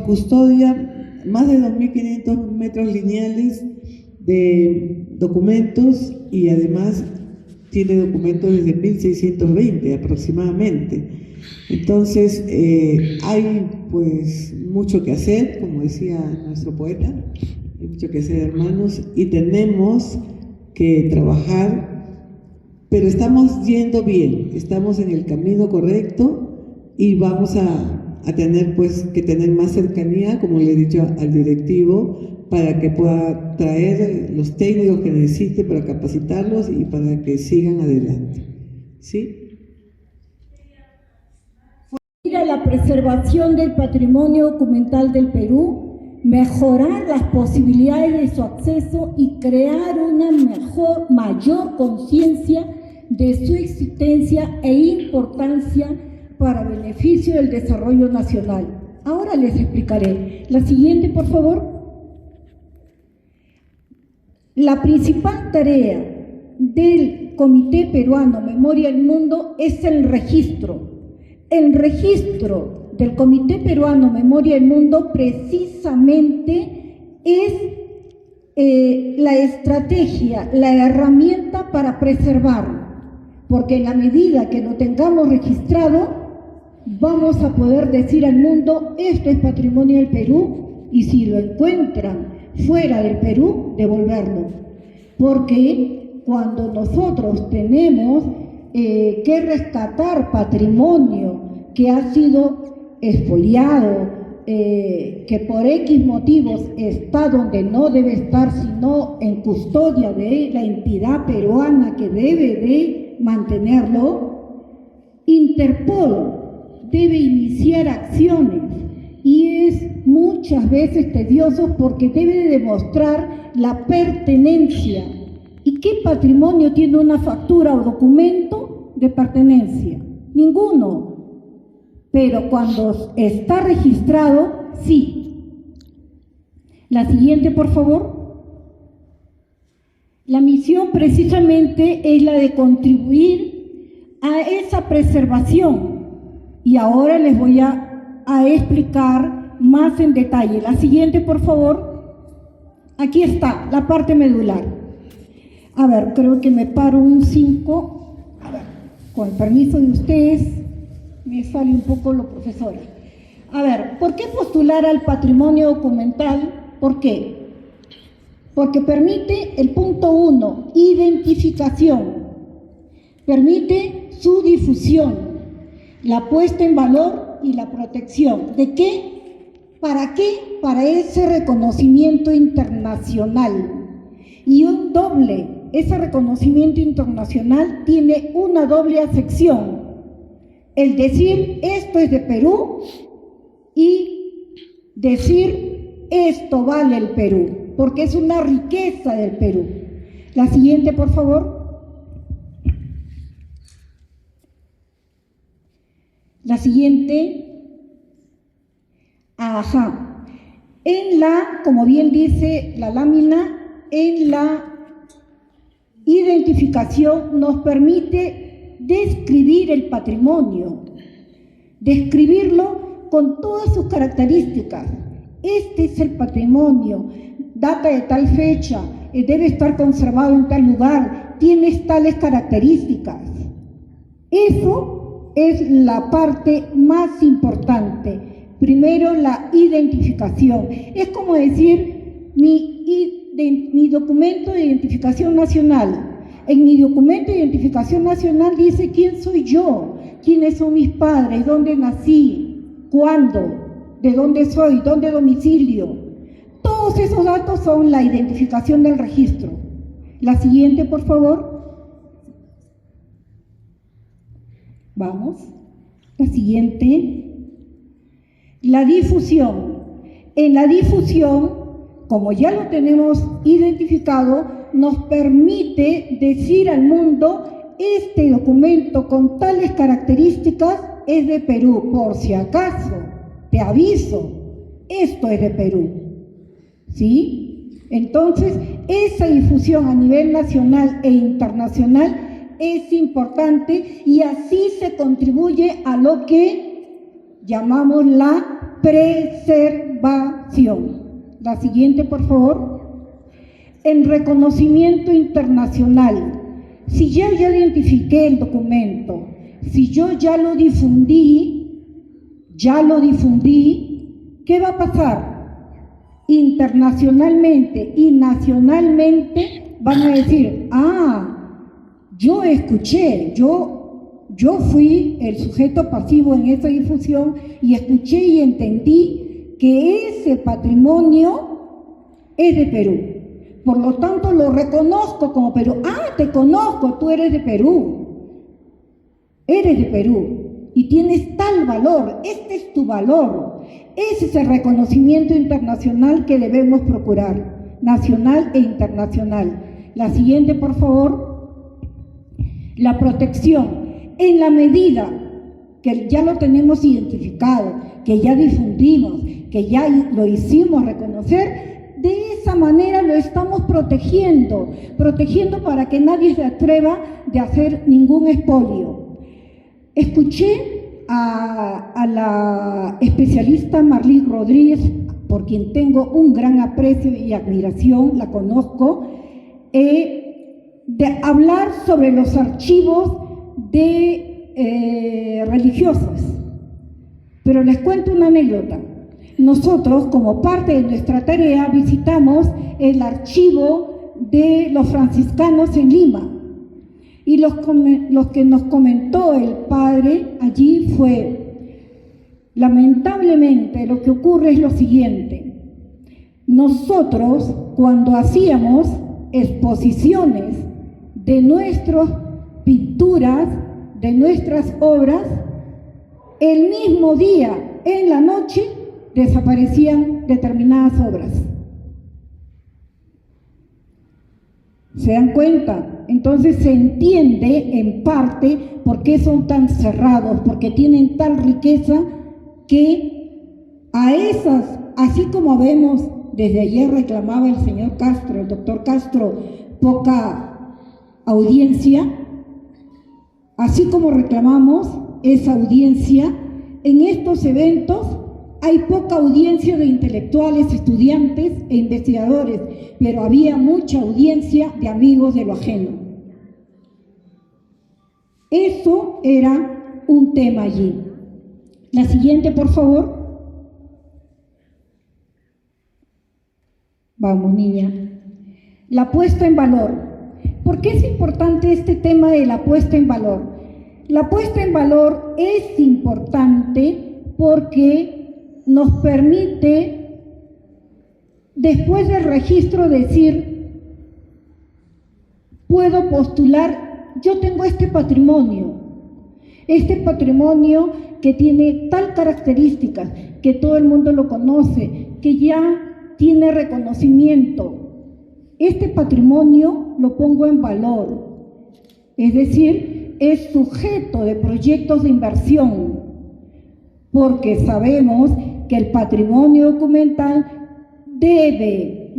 Custodia más de 2.500 metros lineales de documentos y además tiene documentos desde 1620 aproximadamente. Entonces hay pues mucho que hacer, como decía nuestro poeta, hay mucho que hacer, hermanos, y tenemos que trabajar, pero estamos yendo bien, estamos en el camino correcto y vamos a tener pues que tener más cercanía, como le he dicho al directivo, para que pueda traer los técnicos que necesite para capacitarlos y para que sigan adelante. ¿Sí? La preservación del patrimonio documental del Perú, mejorar las posibilidades de su acceso y crear una mayor conciencia de su existencia e importancia para beneficio del desarrollo nacional. Ahora les explicaré. La siguiente, por favor. La principal tarea del Comité Peruano Memoria del Mundo es el registro. El registro del Comité Peruano Memoria del Mundo precisamente es la estrategia, la herramienta para preservar, porque en la medida que lo tengamos registrado, vamos a poder decir al mundo, esto es patrimonio del Perú, y si lo encuentran fuera del Perú, devolverlo. Porque cuando nosotros tenemos que rescatar patrimonio que ha sido expoliado, que por X motivos está donde no debe estar, sino en custodia de la entidad peruana que debe de mantenerlo, Interpol debe iniciar acciones y es muchas veces tedioso porque debe de demostrar la pertenencia. ¿Y qué patrimonio tiene una factura o documento de pertenencia? Ninguno. Pero cuando está registrado, sí. La siguiente, por favor. La misión precisamente es la de contribuir a esa preservación. Y ahora les voy a explicar más en detalle. La siguiente, por favor. Aquí está, la parte medular. A ver, creo que me paro un 5. A ver, con el permiso de ustedes, me sale un poco lo profesora. A ver, ¿por qué postular al patrimonio documental? ¿Por qué? Porque permite el punto 1, identificación. Permite su difusión, la puesta en valor y la protección. ¿De qué? ¿Para qué? Para ese reconocimiento internacional. Y ese reconocimiento internacional tiene una doble acepción. El decir esto es de Perú y decir esto vale el Perú, porque es una riqueza del Perú. La siguiente, por favor. La siguiente. Ajá. Como bien dice la lámina, en la identificación nos permite describir el patrimonio, describirlo con todas sus características. Este es el patrimonio, data de tal fecha, debe estar conservado en tal lugar, tiene tales características. Eso es la parte más importante. Primero, la identificación. Es como decir, mi documento de identificación nacional. En mi documento de identificación nacional dice quién soy yo, quiénes son mis padres, dónde nací, cuándo, de dónde soy, dónde domicilio. Todos esos datos son la identificación del registro. La siguiente, por favor. Vamos. La siguiente. La difusión. En la difusión, como ya lo tenemos identificado, nos permite decir al mundo, este documento con tales características es de Perú. Por si acaso, te aviso, esto es de Perú. ¿Sí? Entonces, esa difusión a nivel nacional e internacional es importante y así se contribuye a lo que llamamos la preservación. La siguiente, por favor. En reconocimiento internacional. Si yo ya identifiqué el documento, si yo ya lo difundí, ¿qué va a pasar? Internacionalmente y nacionalmente van a decir, yo escuché, yo fui el sujeto pasivo en esa difusión y escuché y entendí que ese patrimonio es de Perú. Por lo tanto, lo reconozco como Perú. Te conozco, tú eres de Perú. Eres de Perú y tienes tal valor, este es tu valor. Ese es el reconocimiento internacional que debemos procurar, nacional e internacional. La siguiente, por favor. La protección. En la medida que ya lo tenemos identificado, que ya difundimos, que ya lo hicimos reconocer, de esa manera lo estamos protegiendo para que nadie se atreva de hacer ningún expolio. Escuché a la especialista Marlí Rodríguez, por quien tengo un gran aprecio y admiración, la conozco, de hablar sobre los archivos religiosos. Pero les cuento una anécdota. Nosotros, como parte de nuestra tarea, visitamos el archivo de los franciscanos en Lima. Y los que nos comentó el padre allí fue, lamentablemente, lo que ocurre es lo siguiente. Nosotros, cuando hacíamos exposiciones de nuestras pinturas, de nuestras obras, el mismo día, en la noche, desaparecían determinadas obras. ¿Se dan cuenta? Entonces se entiende en parte por qué son tan cerrados, porque tienen tal riqueza que a esas, así como vemos, desde ayer reclamaba el señor Castro, el doctor Castro, poca audiencia, así como reclamamos esa audiencia, en estos eventos hay poca audiencia de intelectuales, estudiantes e investigadores, pero había mucha audiencia de amigos de lo ajeno. Eso era un tema allí. La siguiente, por favor. Vamos, niña. La puesta en valor. ¿Por qué es importante este tema de la puesta en valor? La puesta en valor es importante porque nos permite, después del registro, decir, puedo postular, yo tengo este patrimonio que tiene tal características, que todo el mundo lo conoce, que ya tiene reconocimiento. Este patrimonio lo pongo en valor, es decir, es sujeto de proyectos de inversión, porque sabemos que el patrimonio documental debe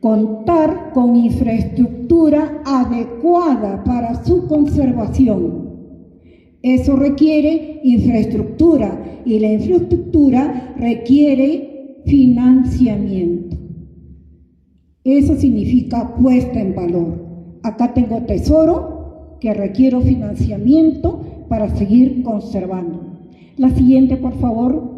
contar con infraestructura adecuada para su conservación. Eso requiere infraestructura y la infraestructura requiere financiamiento. Eso significa puesta en valor. Acá tengo tesoro que requiere financiamiento para seguir conservando. La siguiente, por favor.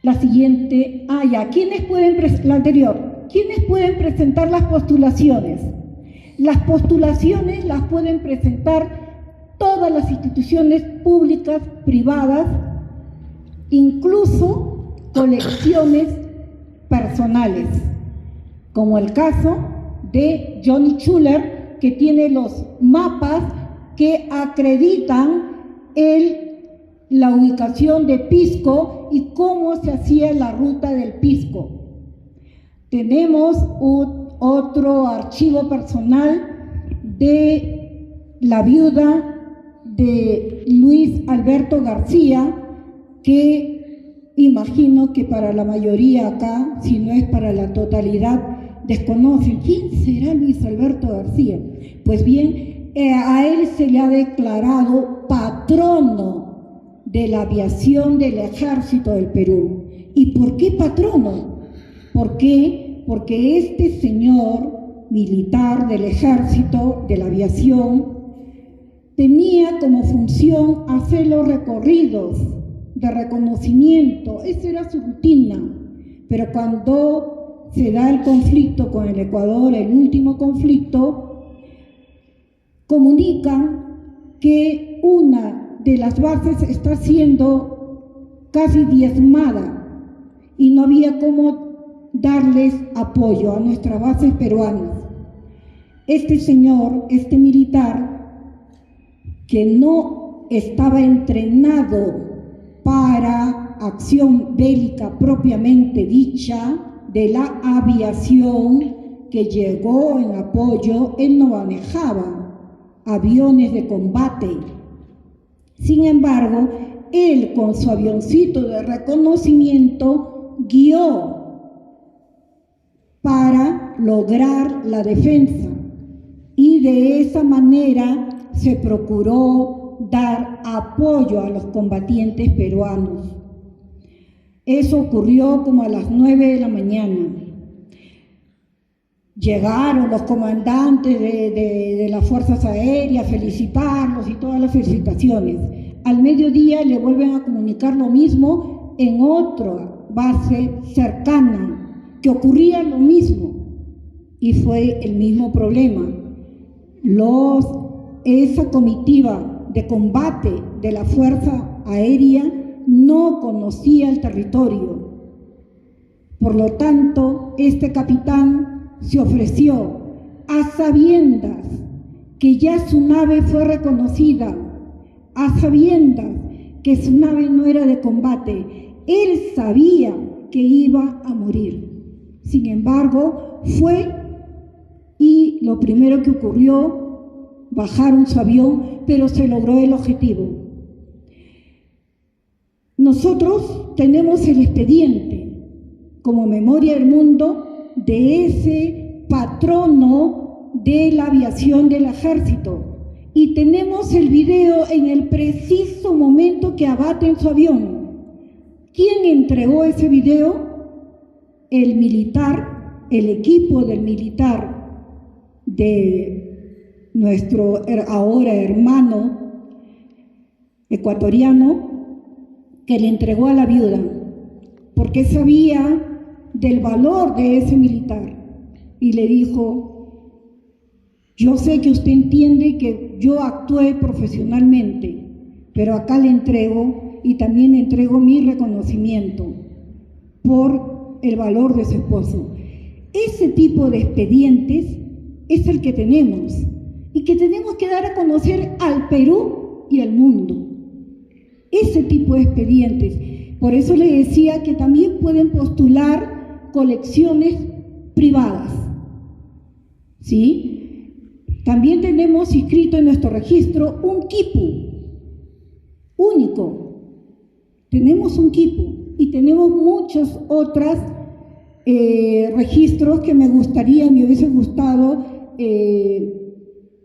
La siguiente. ¿Quiénes pueden la anterior? ¿Quiénes pueden presentar las postulaciones? Las postulaciones las pueden presentar todas las instituciones públicas, privadas, incluso colecciones personales, como el caso de Johnny Schuller, que tiene los mapas que acreditan la ubicación de Pisco y cómo se hacía la ruta del Pisco. Tenemos otro archivo personal de la viuda de Luis Alberto García, que imagino que para la mayoría acá, si no es para la totalidad, desconocen. ¿Quién será Luis Alberto García? Pues bien, a él se le ha declarado patrono de la aviación del Ejército del Perú. ¿Y por qué patrono? ¿Por qué? Porque este señor militar del Ejército, de la aviación, tenía como función hacer los recorridos de reconocimiento. Esa era su rutina. Pero cuando se da el conflicto con el Ecuador, el último conflicto, comunican que una de las bases está siendo casi diezmada y no había cómo darles apoyo a nuestras bases peruanas. Este señor, este militar, que no estaba entrenado para acción bélica propiamente dicha de la aviación que llegó en apoyo, él no manejaba aviones de combate. Sin embargo, él con su avioncito de reconocimiento guió para lograr la defensa y de esa manera se procuró dar apoyo a los combatientes peruanos. Eso ocurrió como a las 9 de la mañana. Llegaron los comandantes de las fuerzas aéreas a felicitarlos y todas las felicitaciones. Al mediodía le vuelven a comunicar lo mismo en otra base cercana, que ocurría lo mismo y fue el mismo problema. Esa comitiva de combate de la Fuerza Aérea no conocía el territorio. Por lo tanto, este capitán se ofreció a sabiendas que ya su nave fue reconocida, a sabiendas que su nave no era de combate. Él sabía que iba a morir. Sin embargo, fue y lo primero que ocurrió, bajaron su avión, pero se logró el objetivo. Nosotros tenemos el expediente como Memoria del Mundo de ese patrono de la aviación del Ejército y tenemos el video en el preciso momento que abaten su avión. ¿Quién entregó ese video? El militar, el equipo del militar de nuestro ahora hermano ecuatoriano, que le entregó a la viuda, porque sabía del valor de ese militar y le dijo: yo sé que usted entiende que yo actué profesionalmente, pero acá le entrego y también le entrego mi reconocimiento por el valor de su esposo. Ese tipo de expedientes es el que tenemos y que tenemos que dar a conocer al Perú y al mundo. Ese tipo de expedientes. Por eso le decía que también pueden postular colecciones privadas, ¿sí? También tenemos inscrito en nuestro registro un quipu único. Tenemos un quipu y tenemos muchos otros registros que me hubiese gustado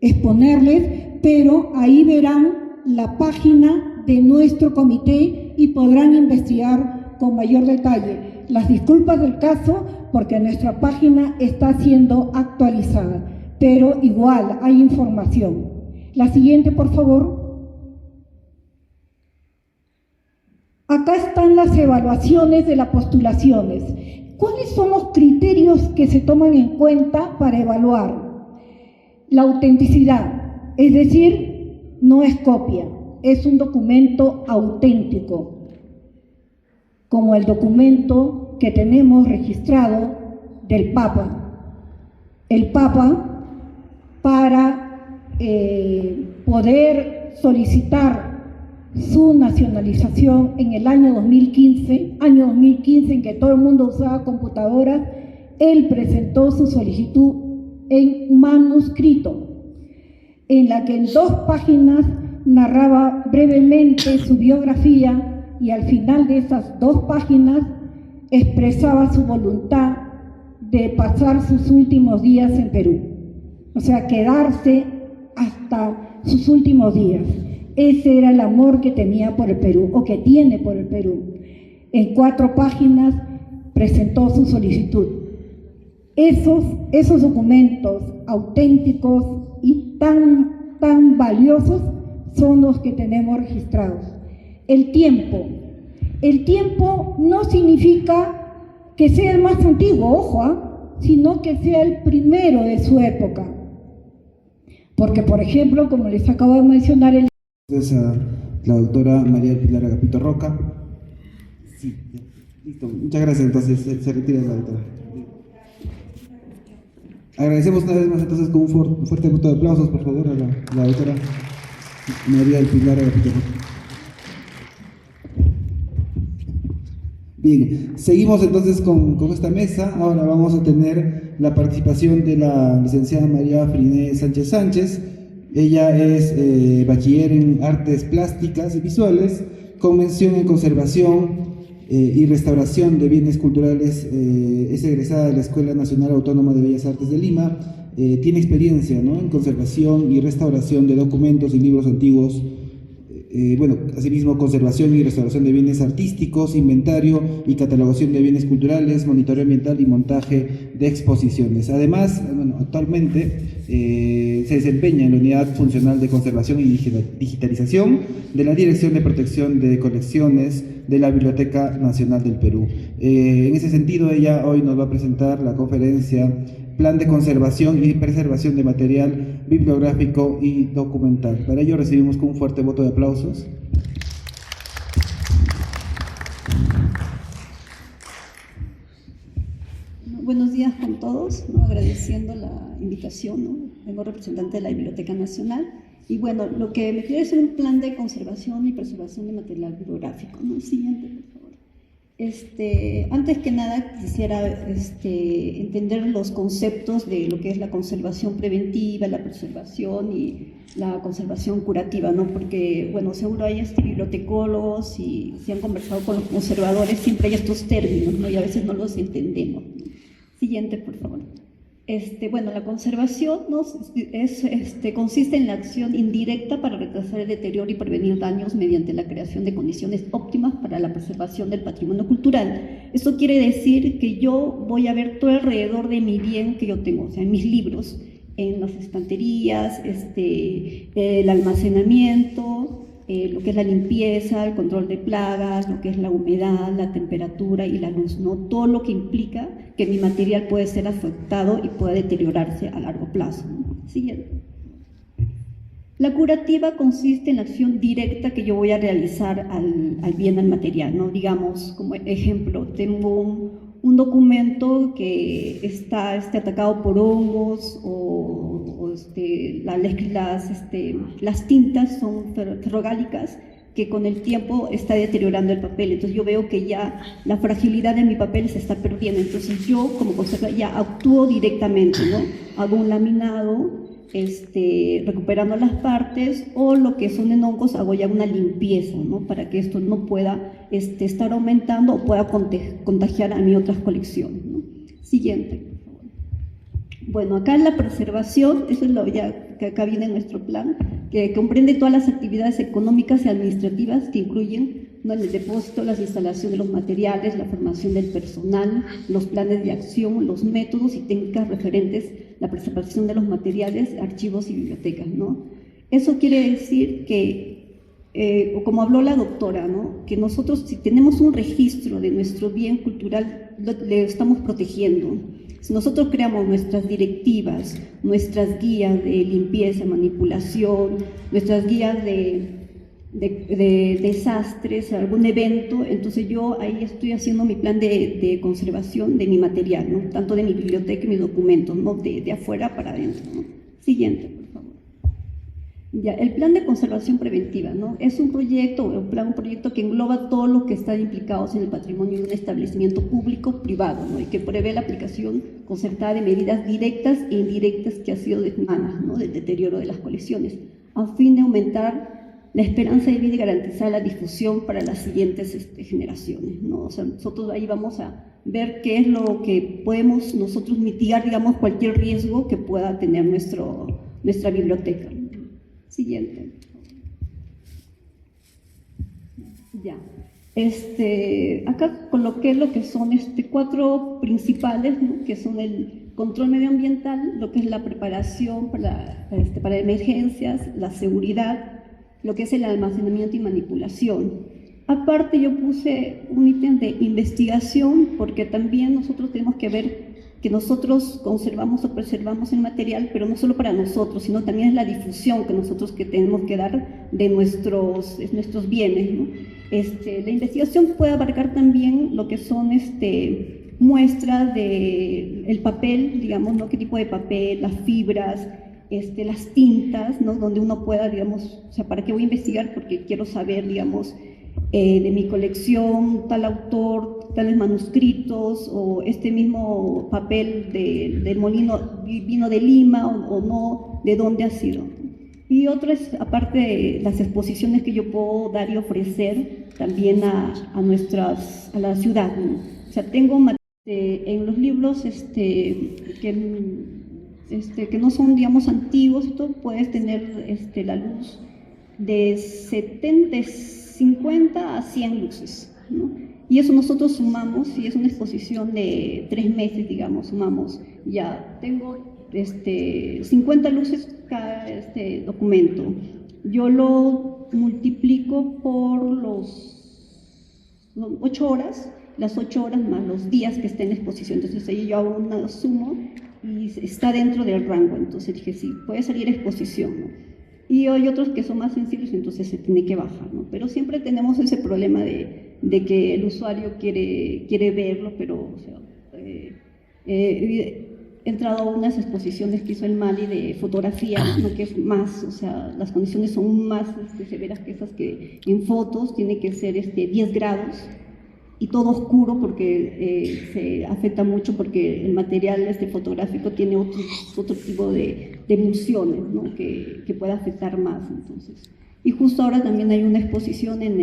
exponerles, pero ahí verán la página de nuestro comité y podrán investigar con mayor detalle. Las disculpas del caso porque nuestra página está siendo actualizada, pero igual hay información. La siguiente, por favor. Acá están las evaluaciones de las postulaciones. ¿Cuáles son los criterios que se toman en cuenta para evaluar? La autenticidad, es decir, no es copia. Es un documento auténtico, como el documento que tenemos registrado del Papa. El Papa, para poder solicitar su nacionalización en el año 2015 en que todo el mundo usaba computadoras, él presentó su solicitud en manuscrito, en la que en 2 páginas narraba brevemente su biografía y al final de esas 2 páginas expresaba su voluntad de pasar sus últimos días en Perú, o sea, quedarse hasta sus últimos días. Ese era el amor que tenía por el Perú, o que tiene por el Perú. En 4 páginas presentó su solicitud. Esos documentos auténticos y tan valiosos son los que tenemos registrados. El tiempo no significa que sea el más antiguo, ojo, sino que sea el primero de su época. Porque, por ejemplo, como les acabo de mencionar, Entonces, a la doctora María Pilar Agapito Roca. Sí, ya, listo. Muchas gracias. Entonces, se retira la doctora. Agradecemos una vez más entonces con un fuerte voto de aplausos, por favor, a la doctora María Pilar Agapito Roca. Bien, seguimos entonces con esta mesa. Ahora vamos a tener la participación de la licenciada María Friné Sánchez Sánchez. Ella es bachiller en Artes Plásticas y Visuales, con mención en Conservación y Restauración de Bienes Culturales. Es egresada de la Escuela Nacional Autónoma de Bellas Artes de Lima. Tiene experiencia, ¿no?, en conservación y restauración de documentos y libros antiguos. Asimismo, conservación y restauración de bienes artísticos, inventario y catalogación de bienes culturales, monitoreo ambiental y montaje de exposiciones. Además, actualmente se desempeña en la Unidad Funcional de Conservación y Digitalización de la Dirección de Protección de Colecciones de la Biblioteca Nacional del Perú. En ese sentido, ella hoy nos va a presentar la conferencia Plan de Conservación y Preservación de Material Bibliográfico y Documental. Para ello recibimos con un fuerte voto de aplausos. Buenos días con todos, ¿no? Agradeciendo la invitación, ¿no? Vengo representante de la Biblioteca Nacional y bueno, lo que me quiero es un plan de conservación y preservación de material bibliográfico, ¿no? Siguiente, por favor. Antes que nada quisiera entender los conceptos de lo que es la conservación preventiva, la preservación y la conservación curativa, ¿no? Porque, bueno, seguro hay bibliotecólogos y si han conversado con los conservadores, siempre hay estos términos, ¿no? Y a veces no los entendemos, ¿no? Siguiente, por favor. La conservación, ¿no?, consiste en la acción indirecta para retrasar el deterioro y prevenir daños mediante la creación de condiciones óptimas para la preservación del patrimonio cultural. Esto quiere decir que yo voy a ver todo alrededor de mi bien que yo tengo, o sea, en mis libros, en las estanterías, el almacenamiento, lo que es la limpieza, el control de plagas, lo que es la humedad, la temperatura y la luz, ¿no? Todo lo que implica que mi material puede ser afectado y pueda deteriorarse a largo plazo, ¿no? Siguiente. La curativa consiste en la acción directa que yo voy a realizar al bien, al material, ¿no? Digamos, como ejemplo, tengo un documento que está atacado por hongos las tintas son ferrogálicas que con el tiempo está deteriorando el papel. Entonces yo veo que ya la fragilidad de mi papel se está perdiendo. Entonces yo como conservador ya actúo directamente, ¿no? Hago un laminado, recuperando las partes, o lo que son en hongos hago ya una limpieza, ¿no? Para que esto no pueda estar aumentando o pueda contagiar a mis otras colecciones, ¿no? Siguiente. Bueno, acá la preservación, eso es lo ya que acá viene nuestro plan, que comprende todas las actividades económicas y administrativas que incluyen, ¿no?, el depósito, las instalaciones de los materiales, la formación del personal, los planes de acción, los métodos y técnicas referentes, la preservación de los materiales, archivos y bibliotecas, ¿no? Eso quiere decir que, como habló la doctora, ¿no?, que nosotros, si tenemos un registro de nuestro bien cultural, le estamos protegiendo. Si nosotros creamos nuestras directivas, nuestras guías de limpieza, manipulación, nuestras guías de desastres, algún evento, entonces yo ahí estoy haciendo mi plan de conservación de mi material, ¿no?, tanto de mi biblioteca y mis documentos, ¿no?, de afuera para adentro, ¿no? Siguiente, por favor. Ya, el plan de conservación preventiva, ¿no?, es un proyecto que engloba todo lo que está implicados en el patrimonio de un establecimiento público-privado, ¿no?, y que prevé la aplicación concertada de medidas directas e indirectas que ha sido desmanas, ¿no?, del deterioro de las colecciones, a fin de aumentar la esperanza de vida y garantizar la difusión para las siguientes generaciones, ¿no? O sea, nosotros ahí vamos a ver qué es lo que podemos nosotros mitigar, digamos, cualquier riesgo que pueda tener nuestra biblioteca. Siguiente. Ya. Acá coloqué lo que son 4 principales, ¿no? Que son el control medioambiental, lo que es la preparación para emergencias, la seguridad, lo que es el almacenamiento y manipulación. Aparte yo puse un ítem de investigación porque también nosotros tenemos que ver que nosotros conservamos o preservamos el material, pero no solo para nosotros, sino también es la difusión que nosotros tenemos que dar de nuestros bienes, ¿no? La investigación puede abarcar también lo que son muestras del papel, digamos, ¿no? Qué tipo de papel, las fibras, las tintas, ¿no? Donde uno pueda, digamos, o sea, ¿para qué voy a investigar? Porque quiero saber, digamos, de mi colección, tal autor, tales manuscritos, o este mismo papel del molino vino de Lima o no, de dónde ha sido. Y otro es, aparte de las exposiciones que yo puedo dar y ofrecer también a la ciudad, ¿no? O sea, tengo en los libros que no son, digamos, antiguos, tú puedes tener la luz de 50 a 100 luces, ¿no? Y eso nosotros sumamos, y es una exposición de 3 meses, digamos, sumamos, ya tengo 50 luces cada documento. Yo lo multiplico por las 8 horas más los días que esté en exposición. Entonces ahí yo hago una sumo y está dentro del rango. Entonces dije, sí, puede salir a exposición, ¿no? Y hay otros que son más sensibles, entonces se tiene que bajar, ¿no? Pero siempre tenemos ese problema de que el usuario quiere verlo, pero o sea, he entrado a unas exposiciones que hizo el Mali de fotografía, ¿no? Que es más, o sea, las condiciones son más severas que esas que en fotos, tiene que ser 10 grados y todo oscuro porque se afecta mucho porque el material fotográfico tiene otro tipo de emulsiones, ¿no? que puede afectar más. Entonces. Y justo ahora también hay una exposición en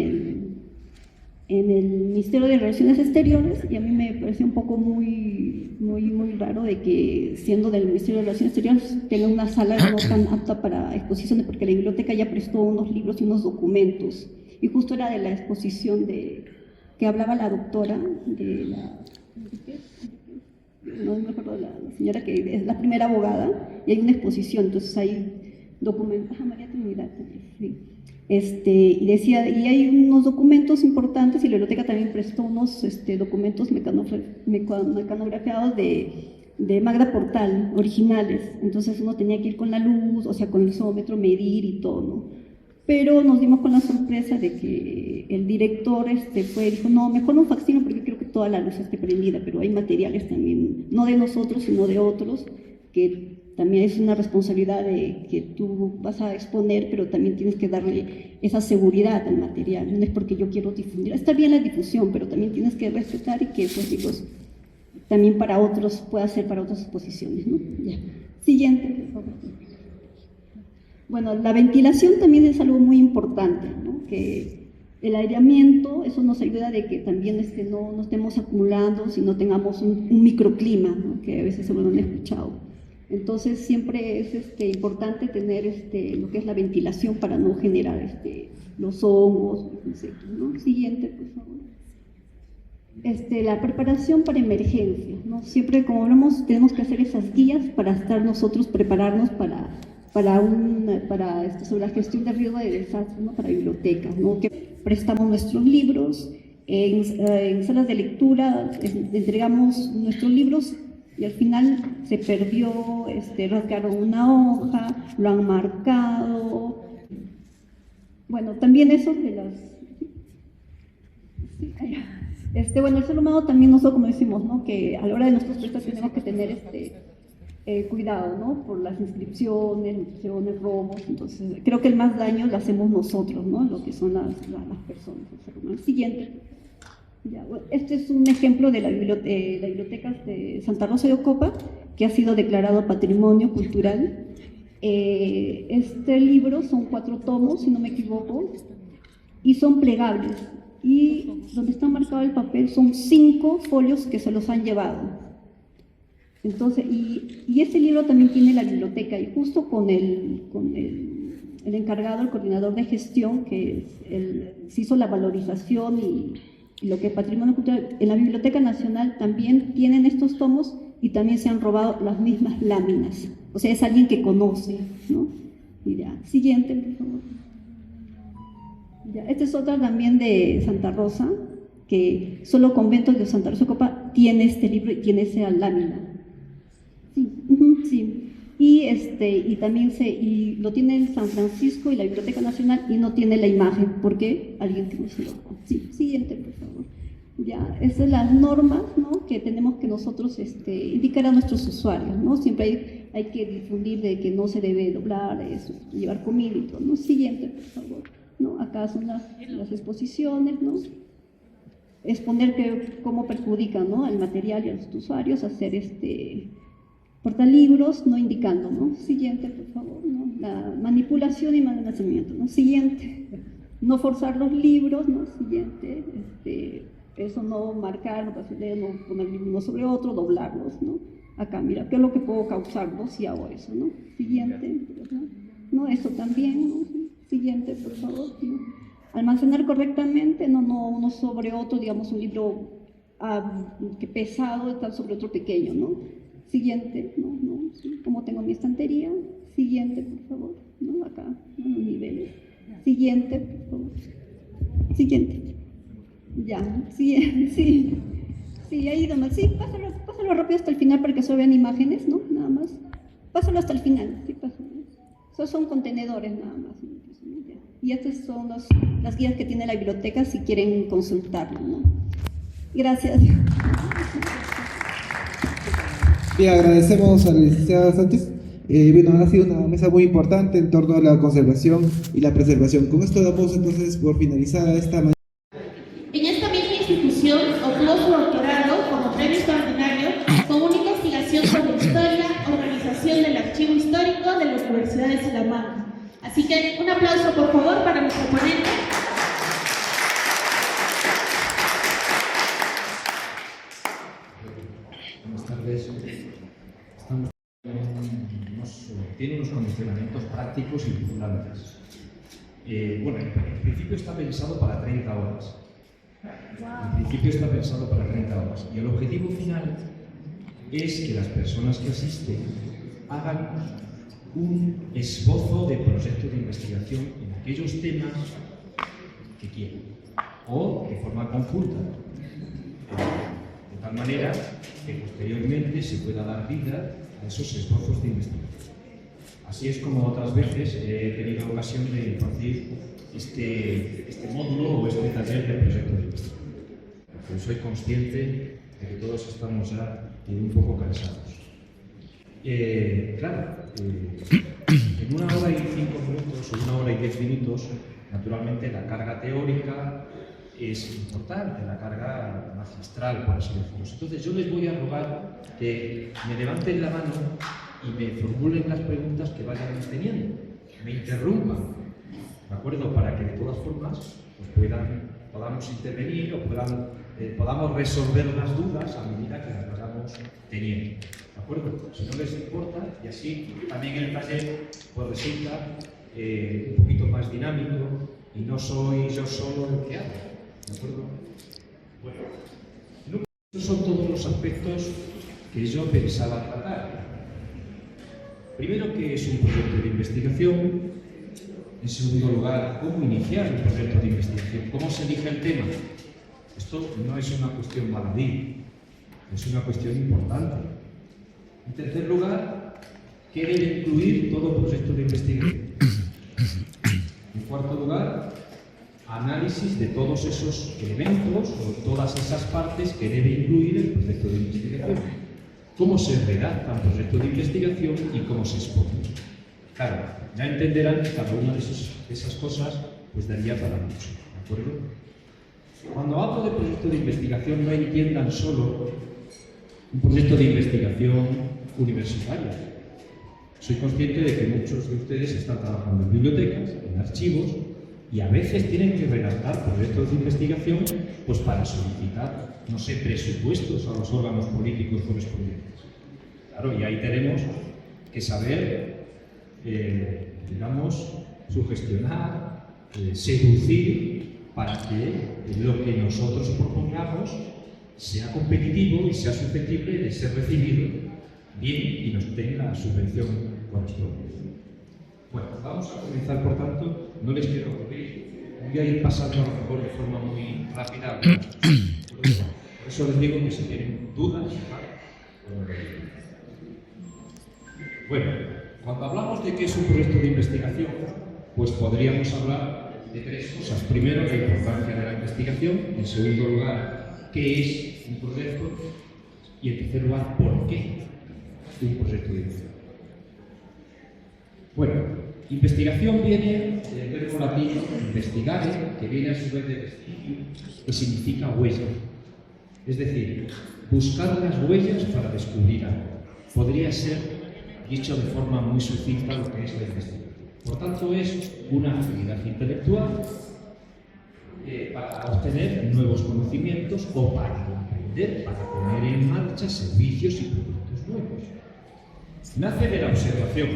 el Ministerio de Relaciones Exteriores, y a mí me parece un poco muy raro de que, siendo del Ministerio de Relaciones Exteriores, tenga una sala no tan apta para exposiciones, porque la biblioteca ya prestó unos libros y unos documentos, y justo era de la exposición que hablaba la doctora, no me acuerdo, la señora que es la primera abogada, y hay una exposición, entonces hay documentos, María Trinidad, sí. Y decía, y hay unos documentos importantes, y la biblioteca también prestó unos documentos mecanografiados de Magda Portal, originales. Entonces uno tenía que ir con la luz, o sea, con el isómetro, medir y todo, ¿no? Pero nos dimos con la sorpresa de que el director dijo, no, mejor un facsímil porque creo que toda la luz esté prendida, pero hay materiales también, no de nosotros, sino de otros, que también es una responsabilidad de que tú vas a exponer, pero también tienes que darle esa seguridad al material. No es porque yo quiero difundir, está bien la difusión, pero también tienes que respetar y que esos libros también para otros pueda ser para otras exposiciones, ¿no? Ya. Siguiente, por favor. Bueno, la ventilación también es algo muy importante, ¿no? Que el aireamiento, eso nos ayuda de que también no estemos acumulando, sino tengamos un microclima, ¿no? Que a veces se lo han escuchado. Entonces siempre es importante tener lo que es la ventilación para no generar los hongos, los insectos, ¿no? Siguiente, por favor. La preparación para emergencias, ¿no? Siempre, como hablamos, tenemos que hacer esas guías para estar nosotros, prepararnos sobre la gestión de riesgo de desastre, ¿no? Para bibliotecas, ¿no? Que prestamos nuestros libros, en salas de lectura entregamos nuestros libros y al final se perdió, rasgaron una hoja, lo han marcado. Bueno, también eso de las... bueno, el ser humano también, nosotros como decimos, ¿no? Que a la hora de nuestros prestas tenemos que tener cuidado, ¿no? Por las inscripciones, robos. Entonces, creo que el más daño lo hacemos nosotros, ¿no? Lo que son las personas. El siguiente. Ya, bueno, este es un ejemplo de la biblioteca de Santa Rosa de Ocopa, que ha sido declarado Patrimonio Cultural. Este libro son 4 tomos, si no me equivoco, y son plegables. Y donde está marcado el papel son 5 folios que se los han llevado. Entonces, y este libro también tiene la biblioteca, y justo con el el encargado, el coordinador de gestión, que se hizo la valorización y lo que es patrimonio cultural. En la Biblioteca Nacional también tienen estos tomos y también se han robado las mismas láminas. O sea, es alguien que conoce, ¿no? Y ya, siguiente, por favor. Ya, esta es otra también de Santa Rosa, que solo Conventos de Santa Rosa de Copa tiene este libro y tiene esa lámina. Sí, sí. Y también lo tiene en San Francisco y la Biblioteca Nacional y no tiene la imagen. ¿Por qué? Alguien que no se lo... Sí, siguiente, por favor. Ya, esas son las normas, ¿no?, que tenemos que nosotros indicar a nuestros usuarios, ¿no? Siempre hay que difundir de que no se debe doblar, llevar comida y todo, ¿no? Siguiente, por favor, ¿no? Acá son las exposiciones, ¿no? Exponer cómo perjudican, ¿no?, al material y a los usuarios, hacer portalibros, no indicando, ¿no? Siguiente, por favor, ¿no? La manipulación y almacenamiento, ¿no? Siguiente, no forzar los libros, ¿no? Siguiente, eso no marcar, no poner uno sobre otro, doblarlos, ¿no? Acá, mira, ¿qué es lo que puedo causar, ¿no?, si hago eso, ¿no? Siguiente, ¿no? Eso también, ¿no? Siguiente, por favor, ¿no? Almacenar correctamente, no uno sobre otro, digamos, un libro que pesado está sobre otro pequeño, ¿no? Siguiente, ¿no? ¿Sí? Como tengo mi estantería. Siguiente, por favor, ¿no? Acá, ¿no?, los niveles. Siguiente, por favor. Siguiente. Ya, sí, ahí nomás. Sí, pásalo rápido hasta el final para que se vean imágenes, ¿no? Nada más. Pásalo hasta el final, sí, pásalo. Esos son contenedores nada más, ¿no? Y estas son las guías que tiene la biblioteca si quieren consultarlo, ¿no? Gracias. Bien, agradecemos a la licenciada Sánchez. Bueno, ha sido una mesa muy importante en torno a la conservación y la preservación. Con esto damos entonces por finalizada esta mañana. En esta misma institución obtuvo su doctorado como premio extraordinario con una investigación sobre historia, organización del archivo histórico de la Universidad de Salamanca. Así que un aplauso, por favor, para nuestro ponente. Buenas tardes. Tiene unos condicionamientos prácticos y fundamentales. Bueno, en principio está pensado para 30 horas. En principio está pensado para 30 horas. Y el objetivo final es que las personas que asisten hagan un esbozo de proyecto de investigación en aquellos temas que quieran, o de forma conjunta, de tal manera que posteriormente se pueda dar vida a esos esbozos de investigación. Así es como otras veces he tenido ocasión de impartir este módulo o este taller de proyecto de investigación. Porque soy consciente de que todos estamos ya un poco cansados. Claro, en 1 hora y 5 minutos o 1 hora y 10 minutos, naturalmente la carga teórica es importante, la carga magistral, por así decirlo. Entonces yo les voy a rogar que me levanten la mano y me formulen las preguntas que vayan teniendo, me interrumpan, ¿de acuerdo? Para que de todas formas pues podamos intervenir o podamos resolver las dudas a medida que las vayamos teniendo. ¿De acuerdo? Si no les importa, y así también el taller pues resulta un poquito más dinámico y no soy yo solo el que habla. ¿De acuerdo? Bueno, estos son todos los aspectos que yo pensaba tratar. Primero, ¿qué es un proyecto de investigación? En segundo lugar, ¿cómo iniciar un proyecto de investigación? ¿Cómo se elige el tema? Esto no es una cuestión baladí, es una cuestión importante. En tercer lugar, ¿qué debe incluir todo proyecto de investigación? En cuarto lugar, análisis de todos esos elementos o todas esas partes que debe incluir el proyecto de investigación. Cómo se redacta un proyecto de investigación y cómo se expone. Claro, ya entenderán que cada una de esas cosas pues daría para mucho, ¿de acuerdo? Cuando hablo de proyecto de investigación, no entiendan solo un proyecto de investigación universitaria. Soy consciente de que muchos de ustedes están trabajando en bibliotecas, en archivos, y a veces tienen que redactar proyectos de investigación pues para solicitar, no sé, presupuestos a los órganos políticos correspondientes. Claro, y ahí tenemos que saber, digamos, sugestionar, seducir, para que lo que nosotros propongamos sea competitivo y sea susceptible de ser recibido bien y nos den la subvención correspondiente. Bueno, vamos a comenzar, por tanto, no les quiero aburrir, voy a ir pasando a lo mejor de forma muy rápida. Por eso les digo que si tienen dudas, bueno, cuando hablamos de qué es un proyecto de investigación, pues podríamos hablar de tres cosas. Primero, la importancia de la investigación. En segundo lugar, qué es un proyecto. Y en tercer lugar, por qué un proyecto de investigación. Bueno, investigación viene del verbo latino investigare, que viene a su vez de vestigio, que significa huella. Es decir, buscar las huellas para descubrir algo. Podría ser dicho de forma muy sucinta lo que es la investigación. Por tanto, es una actividad intelectual para obtener nuevos conocimientos o para aprender, para poner en marcha servicios y productos nuevos. Nace de la observación.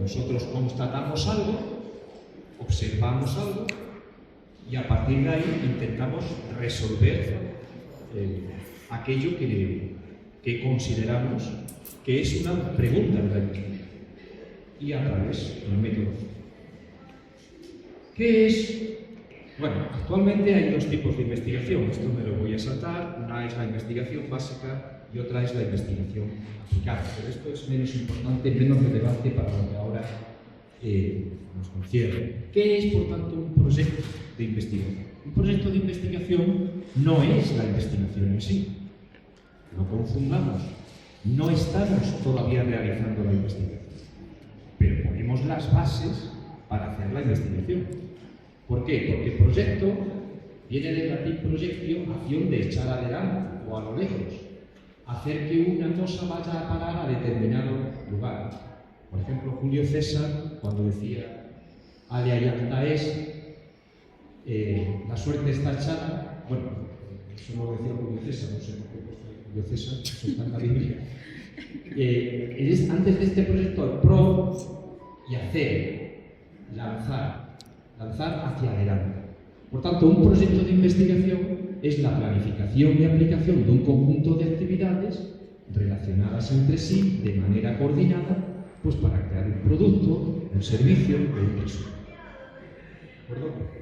Nosotros constatamos algo, observamos algo y a partir de ahí intentamos resolver aquello que consideramos que es una pregunta de la investigación y a través del método. ¿Qué es? Bueno, actualmente hay dos tipos de investigación, esto me lo voy a saltar. Una es la investigación básica y otra es la investigación aplicada, pero esto es menos importante, menos relevante para lo que ahora nos concierne. ¿Qué es, por tanto, un proyecto de investigación? Un proyecto de investigación no es la investigación en sí, no confundamos. No estamos todavía realizando la investigación, pero ponemos las bases para hacer la investigación. ¿Por qué? Porque proyecto viene del latín projectio, acción de echar adelante o a lo lejos, hacer que una cosa vaya a parar a determinado lugar. Por ejemplo, Julio César, cuando decía alea iacta es, la suerte está echada, bueno, eso no lo decía Julio César, no sé por qué Julio César, eso está en la Biblia. Antes de este proyecto, pro y hacer, lanzar hacia adelante. Por tanto, un proyecto de investigación es la planificación y aplicación de un conjunto de actividades relacionadas entre sí de manera coordinada, pues para crear un producto, un servicio o un resultado.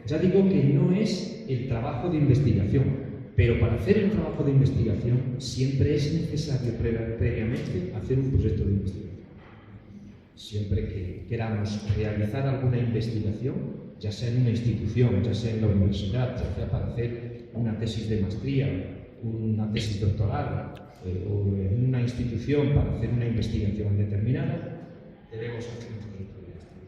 Ya digo que no es el trabajo de investigación. Pero para hacer el trabajo de investigación siempre es necesario previamente hacer un proyecto de investigación. Siempre que queramos realizar alguna investigación, ya sea en una institución, ya sea en la universidad, ya sea para hacer una tesis de maestría, una tesis doctoral, o en una institución para hacer una investigación determinada, debemos hacer un proyecto de investigación.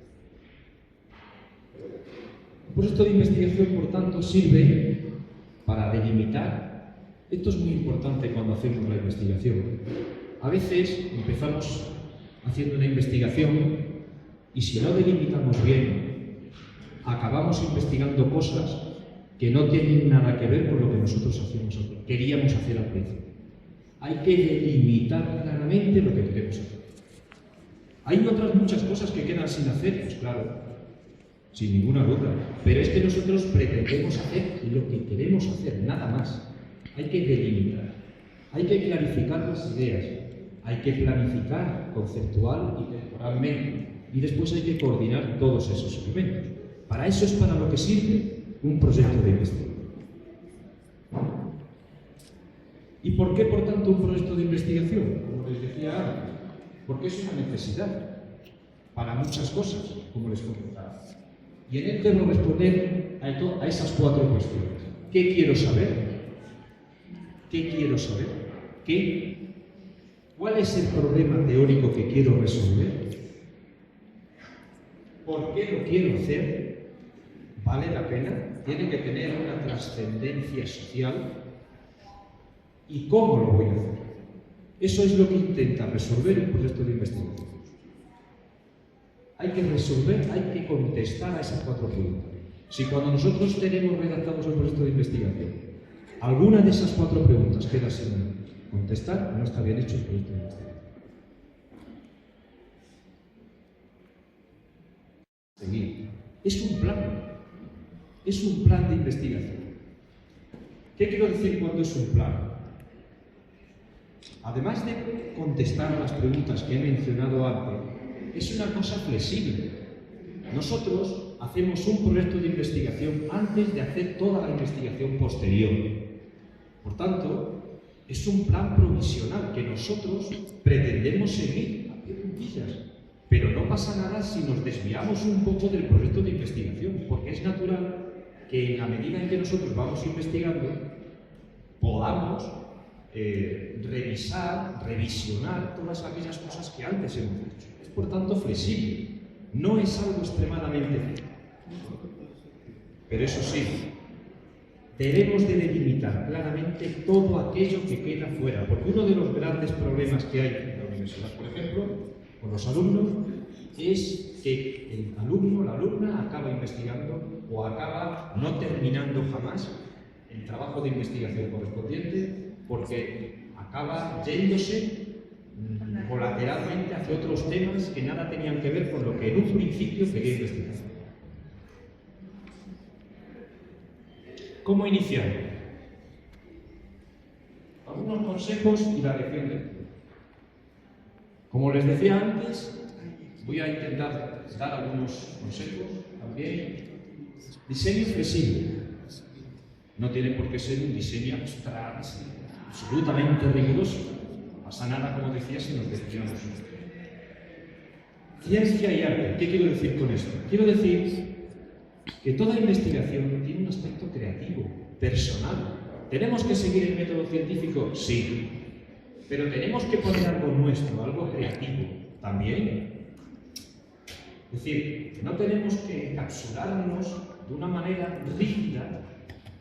Un proyecto de investigación, por tanto, sirve para delimitar. Esto es muy importante cuando hacemos la investigación. A veces empezamos haciendo una investigación y si no delimitamos bien, acabamos investigando cosas que no tienen nada que ver con lo que nosotros queríamos hacer al principio. Hay que delimitar claramente lo que queremos hacer. Hay otras muchas cosas que quedan sin hacer, pues claro, sin ninguna duda, pero es que nosotros pretendemos hacer lo que queremos hacer, nada más. Hay que delimitar, hay que clarificar las ideas, hay que planificar conceptual y temporalmente, y después hay que coordinar todos esos elementos. Para eso es para lo que sirve un proyecto de investigación. ¿Y por qué, por tanto, un proyecto de investigación? Como les decía antes, porque es una necesidad para muchas cosas, como les comentaba. Y en él debo responder a esas cuatro cuestiones. ¿Qué quiero saber? ¿Qué quiero saber? ¿Cuál es el problema teórico que quiero resolver? ¿Por qué lo quiero hacer? ¿Vale la pena? ¿Tiene que tener una trascendencia social? ¿Y cómo lo voy a hacer? Eso es lo que intenta resolver un proyecto de investigación. Hay que resolver, hay que contestar a esas cuatro preguntas. Si cuando nosotros tenemos redactados el proyecto de investigación, alguna de esas cuatro preguntas queda sin contestar, no está bien hecho el proyecto de investigación. Seguir. Es un plan de investigación. ¿Qué quiero decir cuando es un plan? Además de contestar a las preguntas que he mencionado antes, es una cosa flexible. Nosotros hacemos un proyecto de investigación antes de hacer toda la investigación posterior. Por tanto, es un plan provisional que nosotros pretendemos seguir a pie juntillas. Pero no pasa nada si nos desviamos un poco del proyecto de investigación, porque es natural que en la medida en que nosotros vamos investigando, podamos revisionar todas aquellas cosas que antes hemos hecho. Es por tanto flexible, no es algo extremadamente fijo. Pero eso sí, debemos de delimitar claramente todo aquello que queda fuera, porque uno de los grandes problemas que hay en la universidad, por ejemplo, con los alumnos, es que el alumno, la alumna, acaba investigando o acaba no terminando jamás el trabajo de investigación correspondiente porque acaba yéndose colateralmente hacia otros temas que nada tenían que ver con lo que en un principio quería investigar. ¿Cómo iniciar? Algunos consejos y la lección de hoy. Como les decía antes, voy a intentar dar algunos consejos también. Diseño flexible. No tiene por qué ser un diseño abstracto, absolutamente riguroso. No pasa nada, como decía, si nos desviamos. Ciencia y arte. ¿Qué quiero decir con esto? Quiero decir que toda investigación tiene un aspecto creativo, personal. ¿Tenemos que seguir el método científico? Sí. Pero tenemos que poner algo nuestro, algo creativo, también. Es decir, no tenemos que encapsularnos de una manera rígida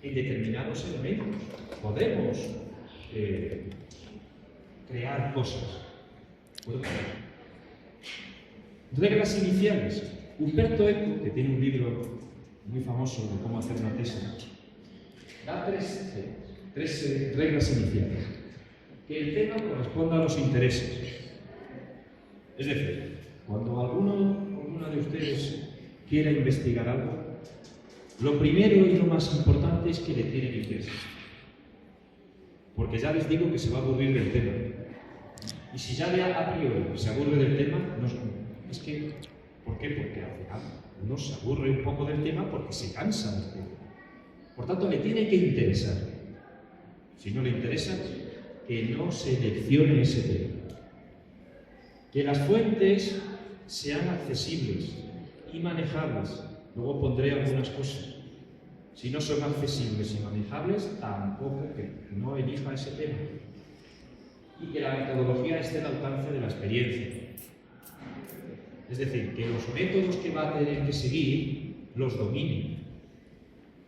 en determinados elementos. Podemos crear cosas. Reglas iniciales. Umberto Eco, que tiene un libro muy famoso de cómo hacer una tesis, da tres reglas iniciales. Que el tema corresponda a los intereses. Es decir, cuando alguna de ustedes quiera investigar algo, lo primero y lo más importante es que le tienen interés. Porque ya les digo que se va a aburrir del tema. Y si ya de a priori se aburre del tema, es que, ¿por qué? Porque al final uno se aburre un poco del tema porque se cansa del tema. Por tanto, le tiene que interesar. Si no le interesa, que no seleccione ese tema. Que las fuentes sean accesibles y manejables. Luego pondré algunas cosas. Si no son accesibles y manejables, tampoco que no elija ese tema. Y que la metodología esté al alcance de la experiencia. Es decir, que los métodos que va a tener que seguir los domine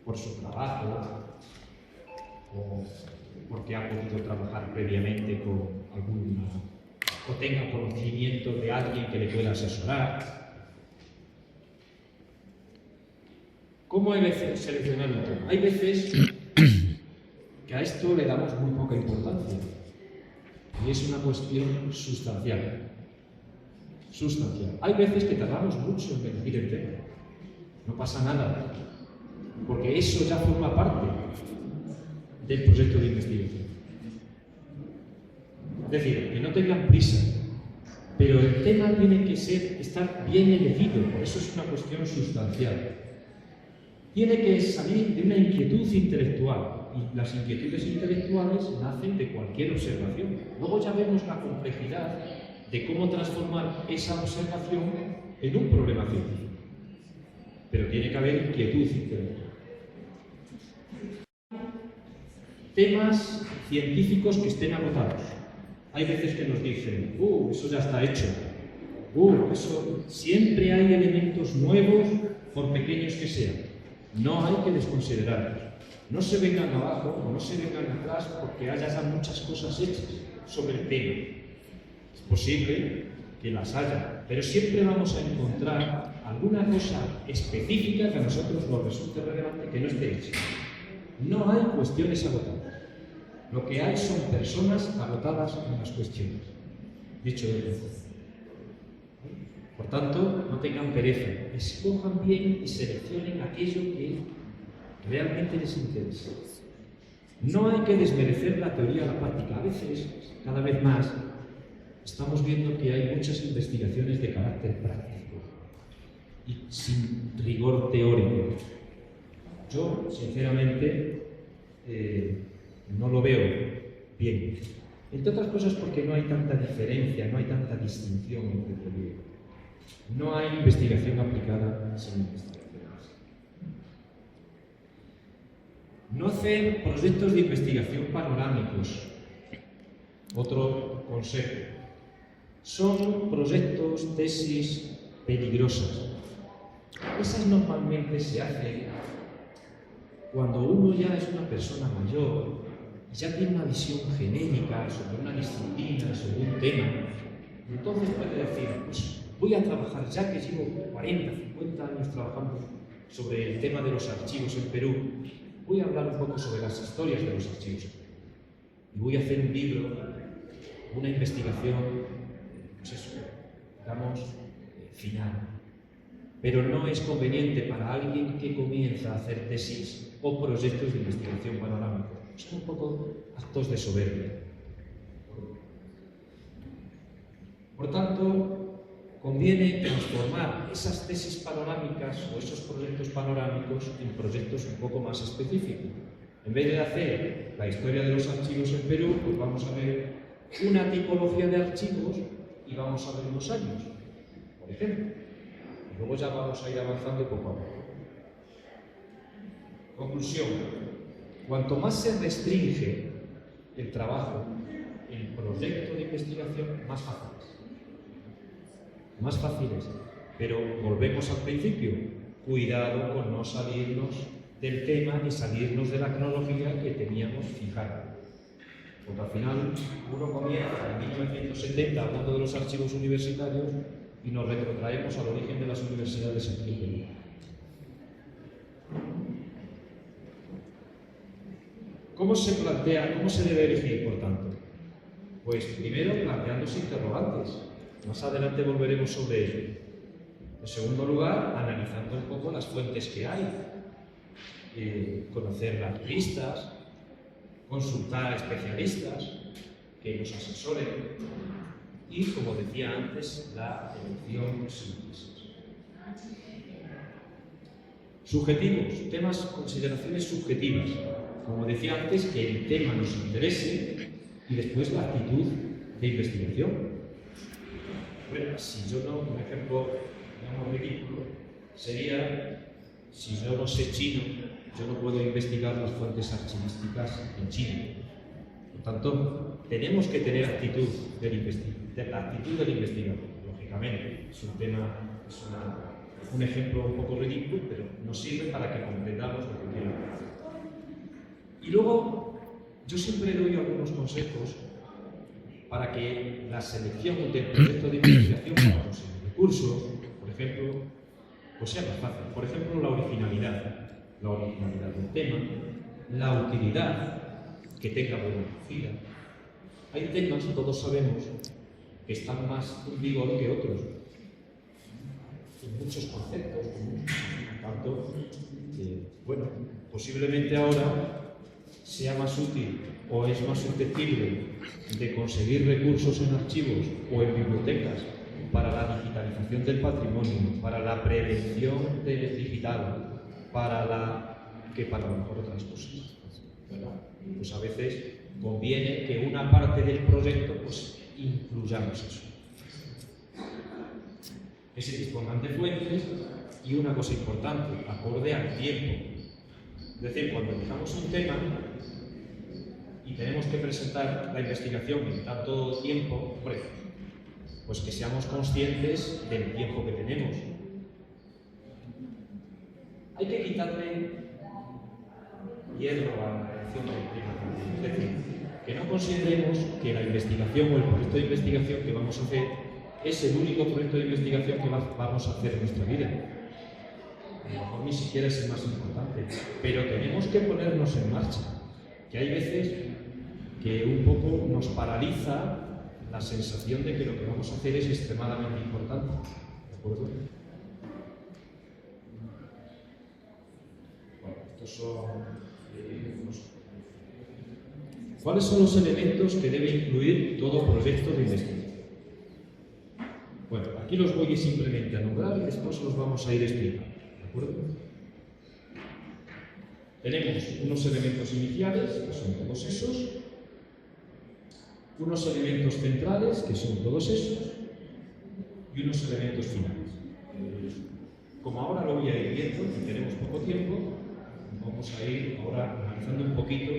por su trabajo o porque ha podido trabajar previamente con alguna o tenga conocimiento de alguien que le pueda asesorar. ¿Cómo hay veces seleccionar un tema? Hay veces que a esto le damos muy poca importancia y es una cuestión sustancial. Hay veces que tardamos mucho en elegir el tema. No pasa nada, porque eso ya forma parte del proyecto de investigación. Es decir, que no tengan prisa, pero el tema tiene que estar bien elegido, por eso es una cuestión sustancial. Tiene que salir de una inquietud intelectual, y las inquietudes intelectuales nacen de cualquier observación. Luego ya vemos la complejidad de cómo transformar esa observación en un problema científico. Pero tiene que haber inquietud intelectual. Temas científicos que estén agotados. Hay veces que nos dicen, eso ya está hecho. Eso siempre hay elementos nuevos, por pequeños que sean. No hay que desconsiderarlos. No se vengan abajo o no se vengan atrás porque haya ya muchas cosas hechas sobre el tema. Es posible que las haya, pero siempre vamos a encontrar alguna cosa específica que a nosotros nos resulte relevante que no esté hecha. No hay cuestiones agotadas. Lo que hay son personas agotadas en las cuestiones. Dicho de nuevo. Por Por tanto, no tengan pereza, escojan bien y seleccionen aquello que realmente les interesa. No hay que desmerecer la teoría a la práctica. A veces, cada vez más, estamos viendo que hay muchas investigaciones de carácter práctico y sin rigor teórico. Yo, sinceramente, no lo veo bien. Entre otras cosas porque no hay tanta diferencia, no hay tanta distinción entre teoría. No hay investigación aplicada sin investigación. No hacer proyectos de investigación panorámicos. Otro consejo. Son proyectos, tesis peligrosas. Esas normalmente se hacen cuando uno ya es una persona mayor y ya tiene una visión genérica sobre una disciplina, sobre un tema. Entonces puede decir, pues voy a trabajar, ya que llevo 40, 50 años trabajando sobre el tema de los archivos en Perú, voy a hablar un poco sobre las historias de los archivos. Y voy a hacer un libro, una investigación, pues eso, digamos, final. Pero no es conveniente para alguien que comienza a hacer tesis o proyectos de investigación panorámica. Son un poco actos de soberbia. Por tanto, conviene transformar esas tesis panorámicas o esos proyectos panorámicos en proyectos un poco más específicos. En vez de hacer la historia de los archivos en Perú, pues vamos a ver una tipología de archivos y vamos a ver unos años, por ejemplo. Y luego ya vamos a ir avanzando poco a poco. Conclusión. Cuanto más se restringe el trabajo, el proyecto de investigación, más fácil es. Más fácil es. Pero volvemos al principio. Cuidado con no salirnos del tema ni salirnos de la cronología que teníamos fijada. Porque al final uno comienza en 1970 hablando de los archivos universitarios y nos retrotraemos al origen de las universidades en Perú. ¿Cómo se plantea, cómo se debe elegir, por tanto? Pues primero planteándose interrogantes. Más adelante volveremos sobre ello. En segundo lugar, analizando un poco las fuentes que hay. Conocer las revistas, consultar a especialistas que nos asesoren y, como decía antes, la elección síntesis. Subjetivos, temas, consideraciones subjetivas. Como decía antes, que el tema nos interese y después la actitud de investigación. Bueno, si yo no, un ejemplo, digamos, ridículo, sería, si yo no sé chino, yo no puedo investigar las fuentes archivísticas en chino. Por tanto, tenemos que tener actitud del investigador, lógicamente. Es un tema, es un ejemplo un poco ridículo, pero nos sirve para que comprendamos lo que quiero decir. Y luego, yo siempre doy algunos consejos para que la selección del proyecto de investigación para conseguir recursos, por ejemplo, pues sea más fácil. Por ejemplo, la originalidad del tema, la utilidad, que tenga buena acogida. Hay temas, todos sabemos, que están más en vigor que otros, en muchos conceptos, tanto bueno, posiblemente ahora sea más útil o es más susceptible de conseguir recursos en archivos o en bibliotecas para la digitalización del patrimonio, para la prevención del digital, que para a lo mejor otras cosas. Bueno, pues a veces conviene que una parte del proyecto pues incluyamos eso. Que se dispongan de fuentes y una cosa importante, acorde al tiempo. Es decir, cuando elijamos un tema y tenemos que presentar la investigación en tanto tiempo, pues que seamos conscientes del tiempo que tenemos. Hay que quitarle hierro a la elección del tema. Es decir, que no consideremos que la investigación o el proyecto de investigación que vamos a hacer es el único proyecto de investigación que vamos a hacer en nuestra vida. A lo mejor ni siquiera es el más importante, pero tenemos que ponernos en marcha. Que hay veces que un poco nos paraliza la sensación de que lo que vamos a hacer es extremadamente importante. acuerdo? Bueno, estos son ¿cuáles son los elementos que debe incluir todo proyecto de investigación? Bueno, aquí los voy simplemente a nombrar y después los vamos a ir explicando, ¿de acuerdo? Tenemos unos elementos iniciales, que son todos esos, unos elementos centrales, que son todos esos, y unos elementos finales. Como ahora lo voy a ir viendo, y tenemos poco tiempo, vamos a ir ahora analizando un poquito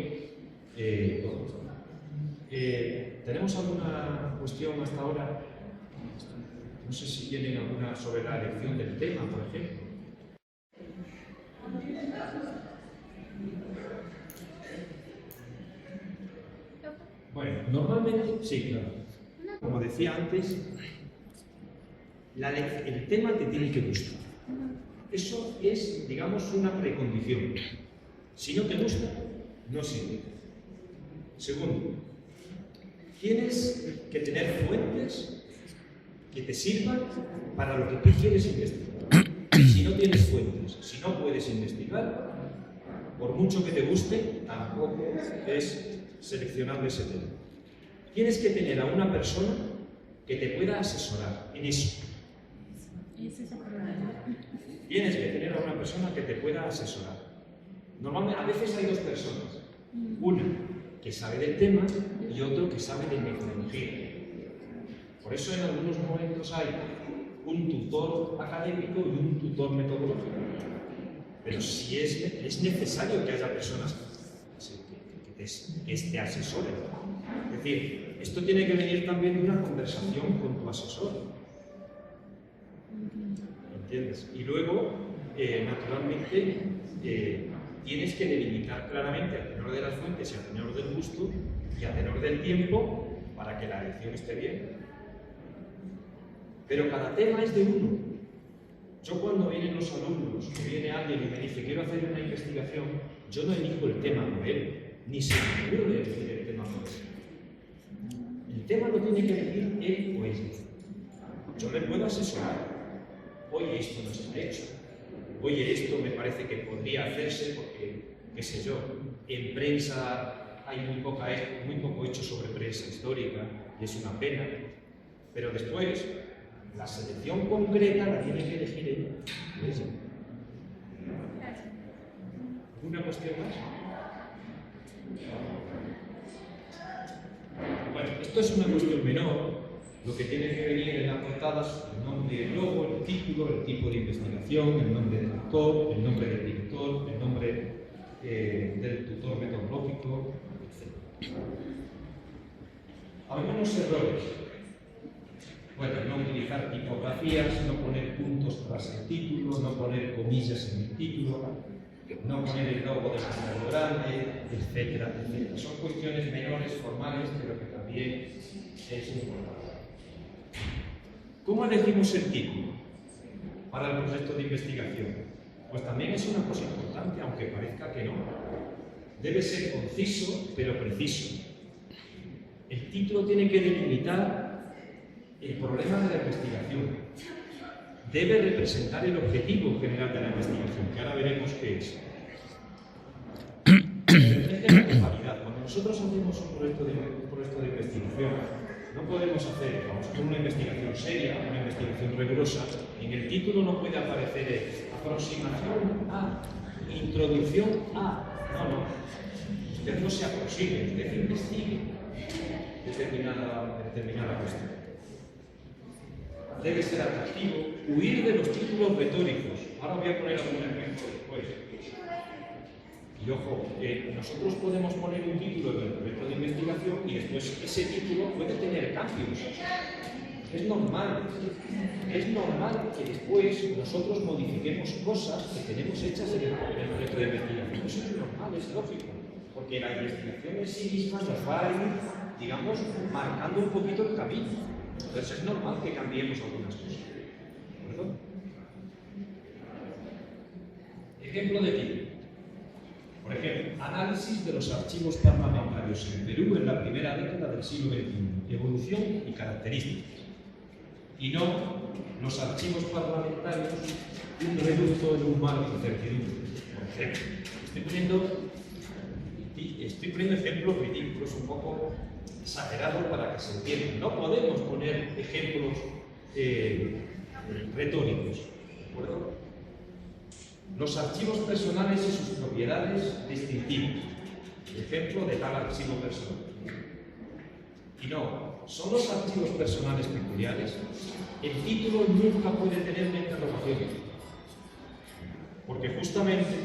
todo. ¿Tenemos alguna cuestión hasta ahora? No sé si tienen alguna sobre la elección del tema, por ejemplo. Bueno, normalmente, sí, claro. Como decía antes, el tema te tiene que gustar. Eso es, digamos, una precondición. Si no te gusta, no sirve. Segundo, tienes que tener fuentes que te sirvan para lo que tú quieres investigar. Si no tienes fuentes, si no puedes investigar, por mucho que te guste, tampoco es seleccionable ese tema. Tienes que tener a una persona que te pueda asesorar en eso. Tienes que tener a una persona que te pueda asesorar. Normalmente, a veces hay dos personas. Una que sabe del tema y otro que sabe de metodología. Por eso en algunos momentos hay un tutor académico y un tutor metodológico. Pero si es necesario que haya personas que te asesoren. Es decir, esto tiene que venir también de una conversación con tu asesor. ¿Entiendes? Y luego, naturalmente, tienes que delimitar claramente a tenor de las fuentes y a tenor del gusto y a tenor del tiempo para que la elección esté bien. Pero cada tema es de uno. Yo cuando vienen los alumnos, que viene alguien y me dice quiero hacer una investigación, yo no elijo el tema por él, ni se me ocurre elegir el tema por él. El tema lo tiene que elegir él o ella. Yo le puedo asesorar. Oye, esto no está hecho. Oye, esto me parece que podría hacerse porque, qué sé yo, en prensa hay muy poco hecho sobre prensa histórica y es una pena. Pero después, la selección concreta la tiene que elegir ella. ¿Alguna cuestión más? Bueno, esto es una cuestión menor. Lo que tiene que venir en las portadas, el nombre del logo, el título, el tipo de investigación, el nombre del autor, el nombre del director, el nombre del tutor metodológico, etc. Algunos errores. Bueno, no utilizar tipografías, no poner puntos tras el título, no poner comillas en el título, no poner el logo demasiado grande, etcétera, etcétera. Son cuestiones menores, formales, pero que también es importante. ¿Cómo elegimos el título para el proyecto de investigación? Pues también es una cosa importante, aunque parezca que no. Debe ser conciso, pero preciso. El título tiene que delimitar el problema de la investigación. Debe representar el objetivo general de la investigación, que ahora veremos qué es. Cuando nosotros hacemos un proyecto de investigación, no podemos hacer, vamos a hacer una investigación seria, una investigación rigurosa, en el título no puede aparecer aproximación a, introducción a. No. Usted no se aproxime, usted investigue determinada cuestión. Debe ser atractivo, huir de los títulos retóricos. Ahora voy a poner algún ejemplo después. Y ojo, nosotros podemos poner un título del proyecto de investigación y después ese título puede tener cambios. Es normal que después nosotros modifiquemos cosas que tenemos hechas en el proyecto de investigación. Eso es normal, es lógico, porque la investigación en sí misma nos va a ir, digamos, marcando un poquito el camino. Entonces es normal que cambiemos algunas cosas. ¿De acuerdo? Ejemplo de título. Por ejemplo, análisis de los archivos parlamentarios en Perú en la primera década del siglo XXI, evolución y características. y no los archivos parlamentarios un reducto en un mar de incertidumbre. Por ejemplo, estoy poniendo ejemplos ridículos, un poco exagerados para que se entienda. No podemos poner ejemplos retóricos, ¿de acuerdo? Los archivos personales y sus propiedades distintivas. Ejemplo de tal archivo personal. Y no, son los archivos personales peculiares. El título nunca puede tener una interrogación. Porque justamente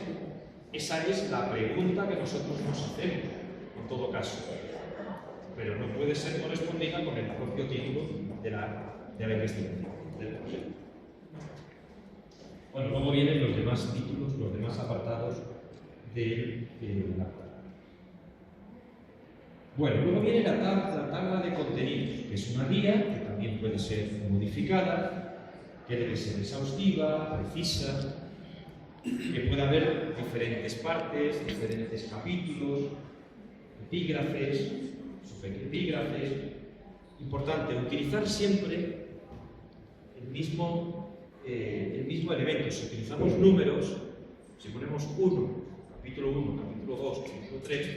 esa es la pregunta que nosotros nos hacemos, en todo caso. Pero no puede ser correspondida con el propio título de la investigación, del proyecto. Bueno, luego vienen los demás títulos, los demás apartados de la tabla. Bueno, luego viene la tabla de contenidos, que es una guía que también puede ser modificada, que debe ser exhaustiva, precisa, que puede haber diferentes partes, diferentes capítulos, epígrafes, subepígrafes. Importante, utilizar siempre el mismo elemento. Si utilizamos números, si ponemos 1, capítulo 1, capítulo 2, capítulo 3,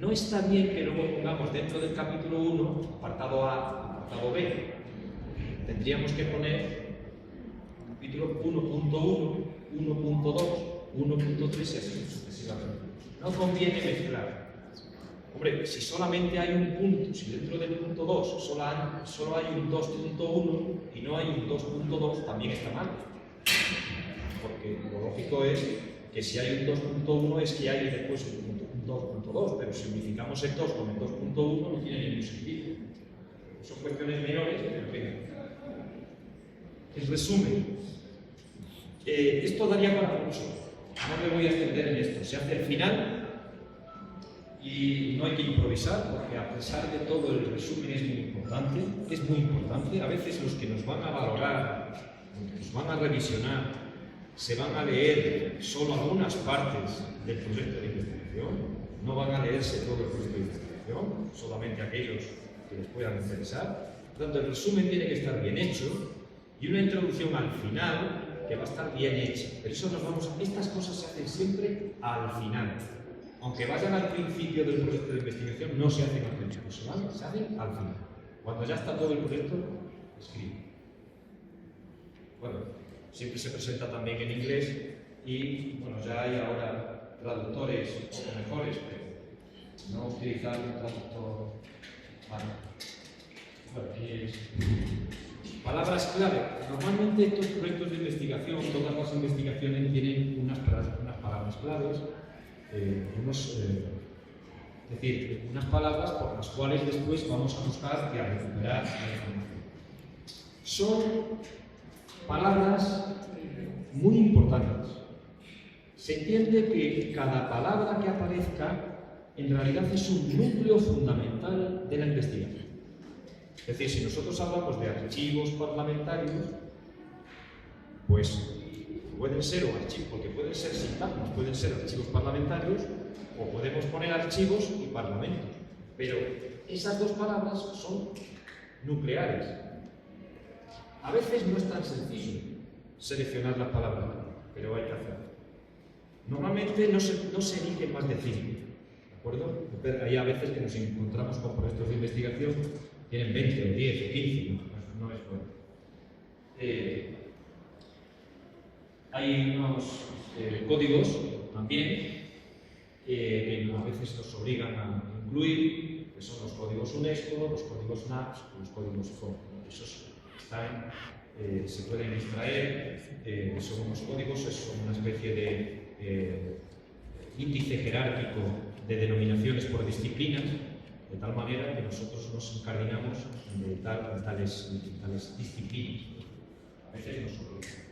no está bien que luego pongamos dentro del capítulo 1 apartado A, apartado B. Tendríamos que poner capítulo 1.1, 1.2, 1.3 y así sucesivamente. No conviene mezclar. Hombre, si solamente hay un punto, si dentro del punto 2 solo hay un 2.1 y no hay un 2.2, también está mal. Porque lo lógico es que si hay un 2.1 es que hay después un 2.2, pero si unificamos el 2 con el 2.1 no tiene ningún sentido. Son cuestiones menores, pero venga. En resumen, esto daría para mucho. No me voy a extender en esto. Se hace el final y no hay que improvisar, porque a pesar de todo el resumen es muy importante. Es muy importante. A veces los que nos van a valorar, los que nos van a revisionar, se van a leer solo algunas partes del proyecto de investigación. No van a leerse todo el proyecto de investigación, solamente aquellos que les puedan interesar. Por tanto, el resumen tiene que estar bien hecho y una introducción al final que va a estar bien hecha. Pero eso estas cosas se hacen siempre al final. Aunque vayan al principio del proyecto de investigación, no se hacen al principio, se hacen al final. Cuando ya está todo el proyecto escrito. Bueno, siempre se presenta también en inglés y bueno, ya hay ahora traductores un poco mejores, pero no utilizar un traductor. Bueno, palabras clave. Normalmente estos proyectos de investigación, todas las investigaciones tienen unas palabras claves, es decir, unas palabras por las cuales después vamos a buscar y a recuperar la información. Son palabras muy importantes. Se entiende que cada palabra que aparezca en realidad es un núcleo fundamental de la investigación. Es decir, si nosotros hablamos de archivos parlamentarios, pues pueden ser archivos, porque pueden ser sintagmas, pueden ser archivos parlamentarios, o podemos poner archivos y parlamentos. Pero esas dos palabras son nucleares. A veces no es tan sencillo seleccionar las palabras, pero hay que hacerlo. Normalmente no se eligen más de 5, ¿de acuerdo? Hay a veces que nos encontramos con proyectos de investigación tienen 20 o 10 o 15, no es bueno. Hay unos códigos también que a veces nos obligan a incluir, que son los códigos UNESCO, los códigos NACS, los códigos FON. Esos están, se pueden extraer, son unos códigos, son una especie de índice jerárquico de denominaciones por disciplinas, de tal manera que nosotros nos encardinamos de tales disciplinas. A veces nos obligan.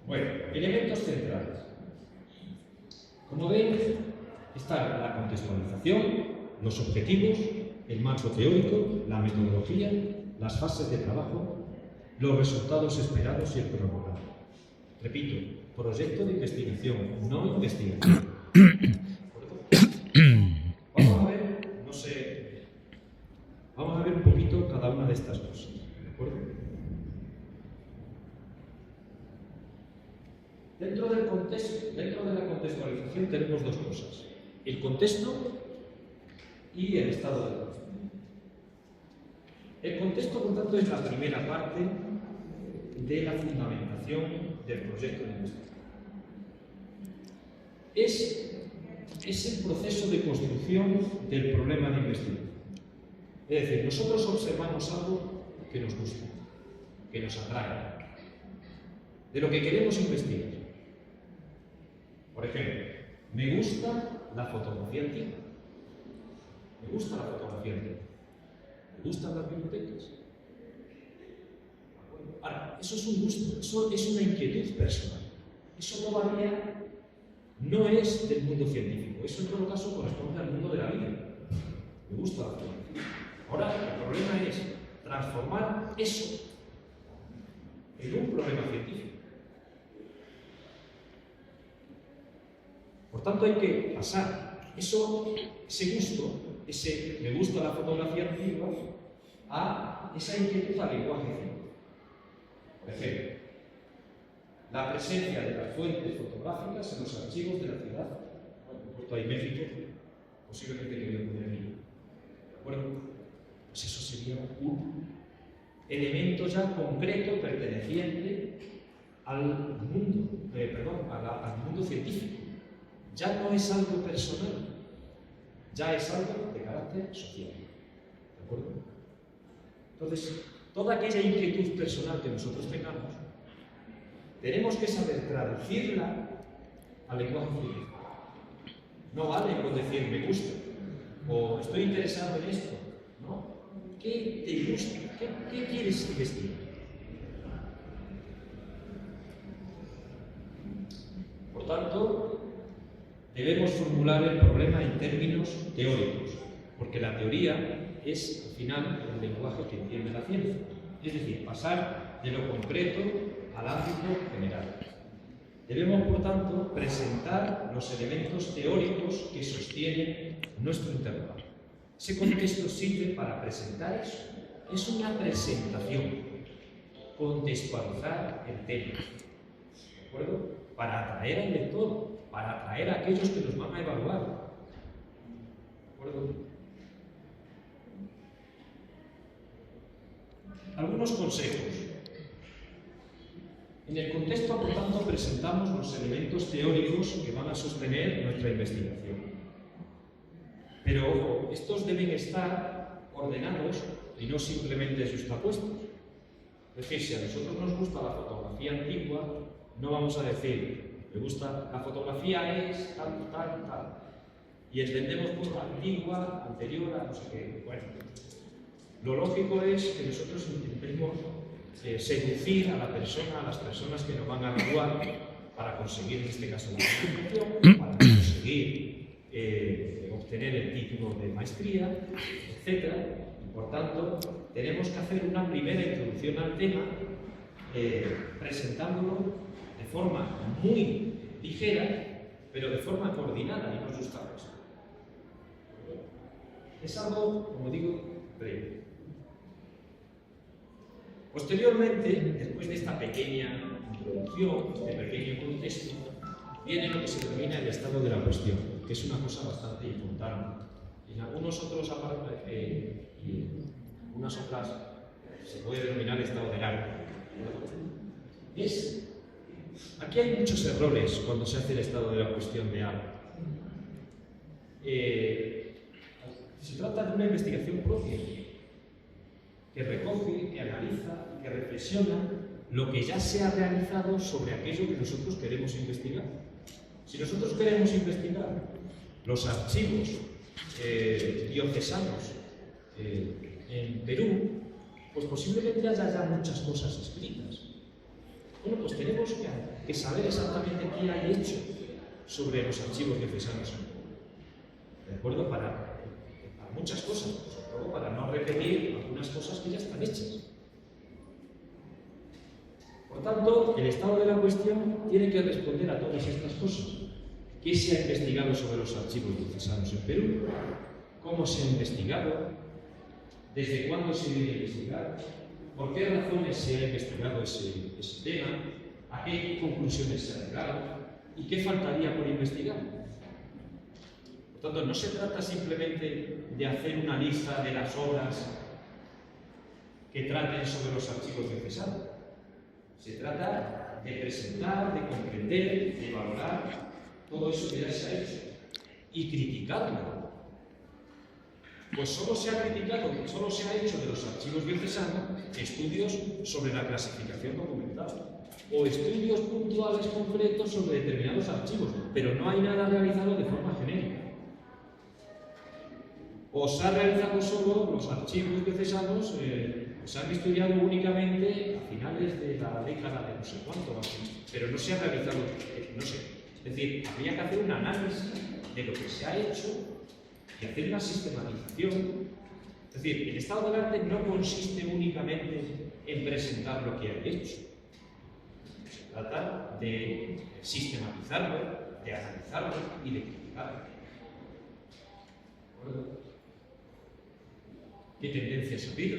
Bueno, elementos centrales. Como ven, está la contextualización, los objetivos, el marco teórico, la metodología, las fases de trabajo, los resultados esperados y el cronograma. Repito, proyecto de investigación, no investigación. Vamos a ver, vamos a ver un poquito cada una de estas cosas. ¿De acuerdo? Dentro del contexto, dentro de la contextualización tenemos dos cosas: el contexto y el estado de la cuestión. El contexto, por tanto, es la primera parte de la fundamentación del proyecto de investigación. Es el proceso de construcción del problema de investigación. Es decir, nosotros observamos algo que nos gusta, que nos atrae, de lo que queremos investigar. Por ejemplo, me gusta la fotografía antigua. Me gusta la fotografía antigua. Me gustan las bibliotecas. Ahora, eso es un gusto, eso es una inquietud personal. Eso todavía no es del mundo científico, eso en todo caso corresponde al mundo de la vida. Me gusta la fotografía. Ahora, el problema es transformar eso en un problema científico. Por tanto, hay que pasar ese gusto, ese me gusta la fotografía antigua, a esa inquietud al lenguaje científico. Por ejemplo, la presencia de las fuentes fotográficas en los archivos de la ciudad. Bueno, por puesto ahí México, posiblemente quería poner ahí. ¿De acuerdo? Pues eso sería un elemento ya concreto perteneciente al mundo, al mundo científico. Ya no es algo personal, ya es algo de carácter social. ¿De acuerdo? Entonces, toda aquella inquietud personal que nosotros tengamos, tenemos que saber traducirla al lenguaje científico. No vale con decir me gusta o estoy interesado en esto, ¿no? ¿Qué te gusta? ¿Qué quieres investigar? Por tanto, debemos formular el problema en términos teóricos, porque la teoría es, al final, el lenguaje que entiende la ciencia. Es decir, pasar de lo concreto al ámbito general. Debemos, por tanto, presentar los elementos teóricos que sostienen nuestro interrogatorio. Ese contexto sirve para presentar eso. Es una presentación, contextualizar el tema, ¿de acuerdo? Para atraer al lector, para atraer a aquellos que nos van a evaluar, ¿de acuerdo? Algunos consejos. En el contexto, por tanto, presentamos los elementos teóricos que van a sostener nuestra investigación. Pero, ojo, estos deben estar ordenados y no simplemente justapuestos. Es decir, si a nosotros nos gusta la fotografía antigua, no vamos a decir, me gusta, la fotografía es tal, tal, tal. Y extendemos por la antigua, anterior a no sé qué. Bueno, lo lógico es que nosotros intentemos seducir a la persona, a las personas que nos van a evaluar para conseguir, en este caso, la calificación, para conseguir obtener el título de maestría, etc. Y, por tanto, tenemos que hacer una primera introducción al tema, presentándolo de forma muy ligera, pero de forma coordinada y no justapuesta. Es algo, como digo, breve. Posteriormente, después de esta pequeña introducción, este pequeño contexto, viene lo que se denomina el estado de la cuestión, que es una cosa bastante importante. En algunos otros y algunas otras se puede denominar estado del arte. Aquí hay muchos errores cuando se hace el estado de la cuestión de algo. Se trata de una investigación propia, que recoge, que analiza, que reflexiona lo que ya se ha realizado sobre aquello que nosotros queremos investigar. Si nosotros queremos investigar los archivos diocesanos en Perú, pues posiblemente haya muchas cosas escritas. Bueno, pues tenemos que saber exactamente qué hay hecho sobre los archivos diocesanos en Perú. ¿De acuerdo? Para muchas cosas, sobre todo para no repetir algunas cosas que ya están hechas. Por tanto, el estado de la cuestión tiene que responder a todas estas cosas. ¿Qué se ha investigado sobre los archivos diocesanos en Perú? ¿Cómo se ha investigado? ¿Desde cuándo se debe investigar? ¿Por qué razones se ha investigado ese tema? ¿A qué conclusiones se ha llegado? ¿Y qué faltaría por investigar? Por tanto, no se trata simplemente de hacer una lista de las obras que traten sobre los archivos necesarios. Se trata de presentar, de comprender, de valorar todo eso que ya se ha hecho y criticarlo. Pues solo se ha criticado, solo se ha hecho de los archivos diocesanos estudios sobre la clasificación documental o estudios puntuales concretos sobre determinados archivos, pero no hay nada realizado de forma genérica. O se ha realizado solo los archivos diocesanos, se han estudiado únicamente a finales de la década de no sé cuánto, pero no se ha realizado, no sé. Es decir, habría que hacer un análisis de lo que se ha hecho y hacer una sistematización. Es decir, el estado del arte no consiste únicamente en presentar lo que hay hecho. Se trata de sistematizarlo, de analizarlo y de criticarlo. ¿De acuerdo? ¿Qué tendencias ha habido?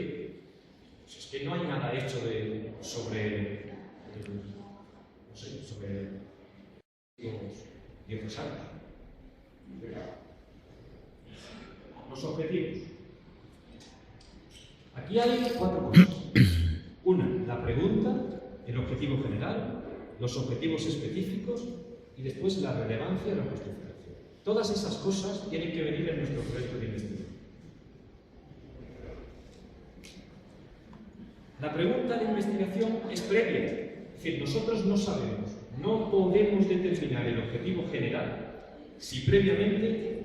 Pues es que no hay nada hecho sobre los diocesanos. Los objetivos. Aquí hay 4 cosas. Una, la pregunta, el objetivo general, los objetivos específicos y después la relevancia y la justificación. Todas esas cosas tienen que venir en nuestro proyecto de investigación. La pregunta de investigación es previa, es decir, nosotros no sabemos, no podemos determinar el objetivo general si previamente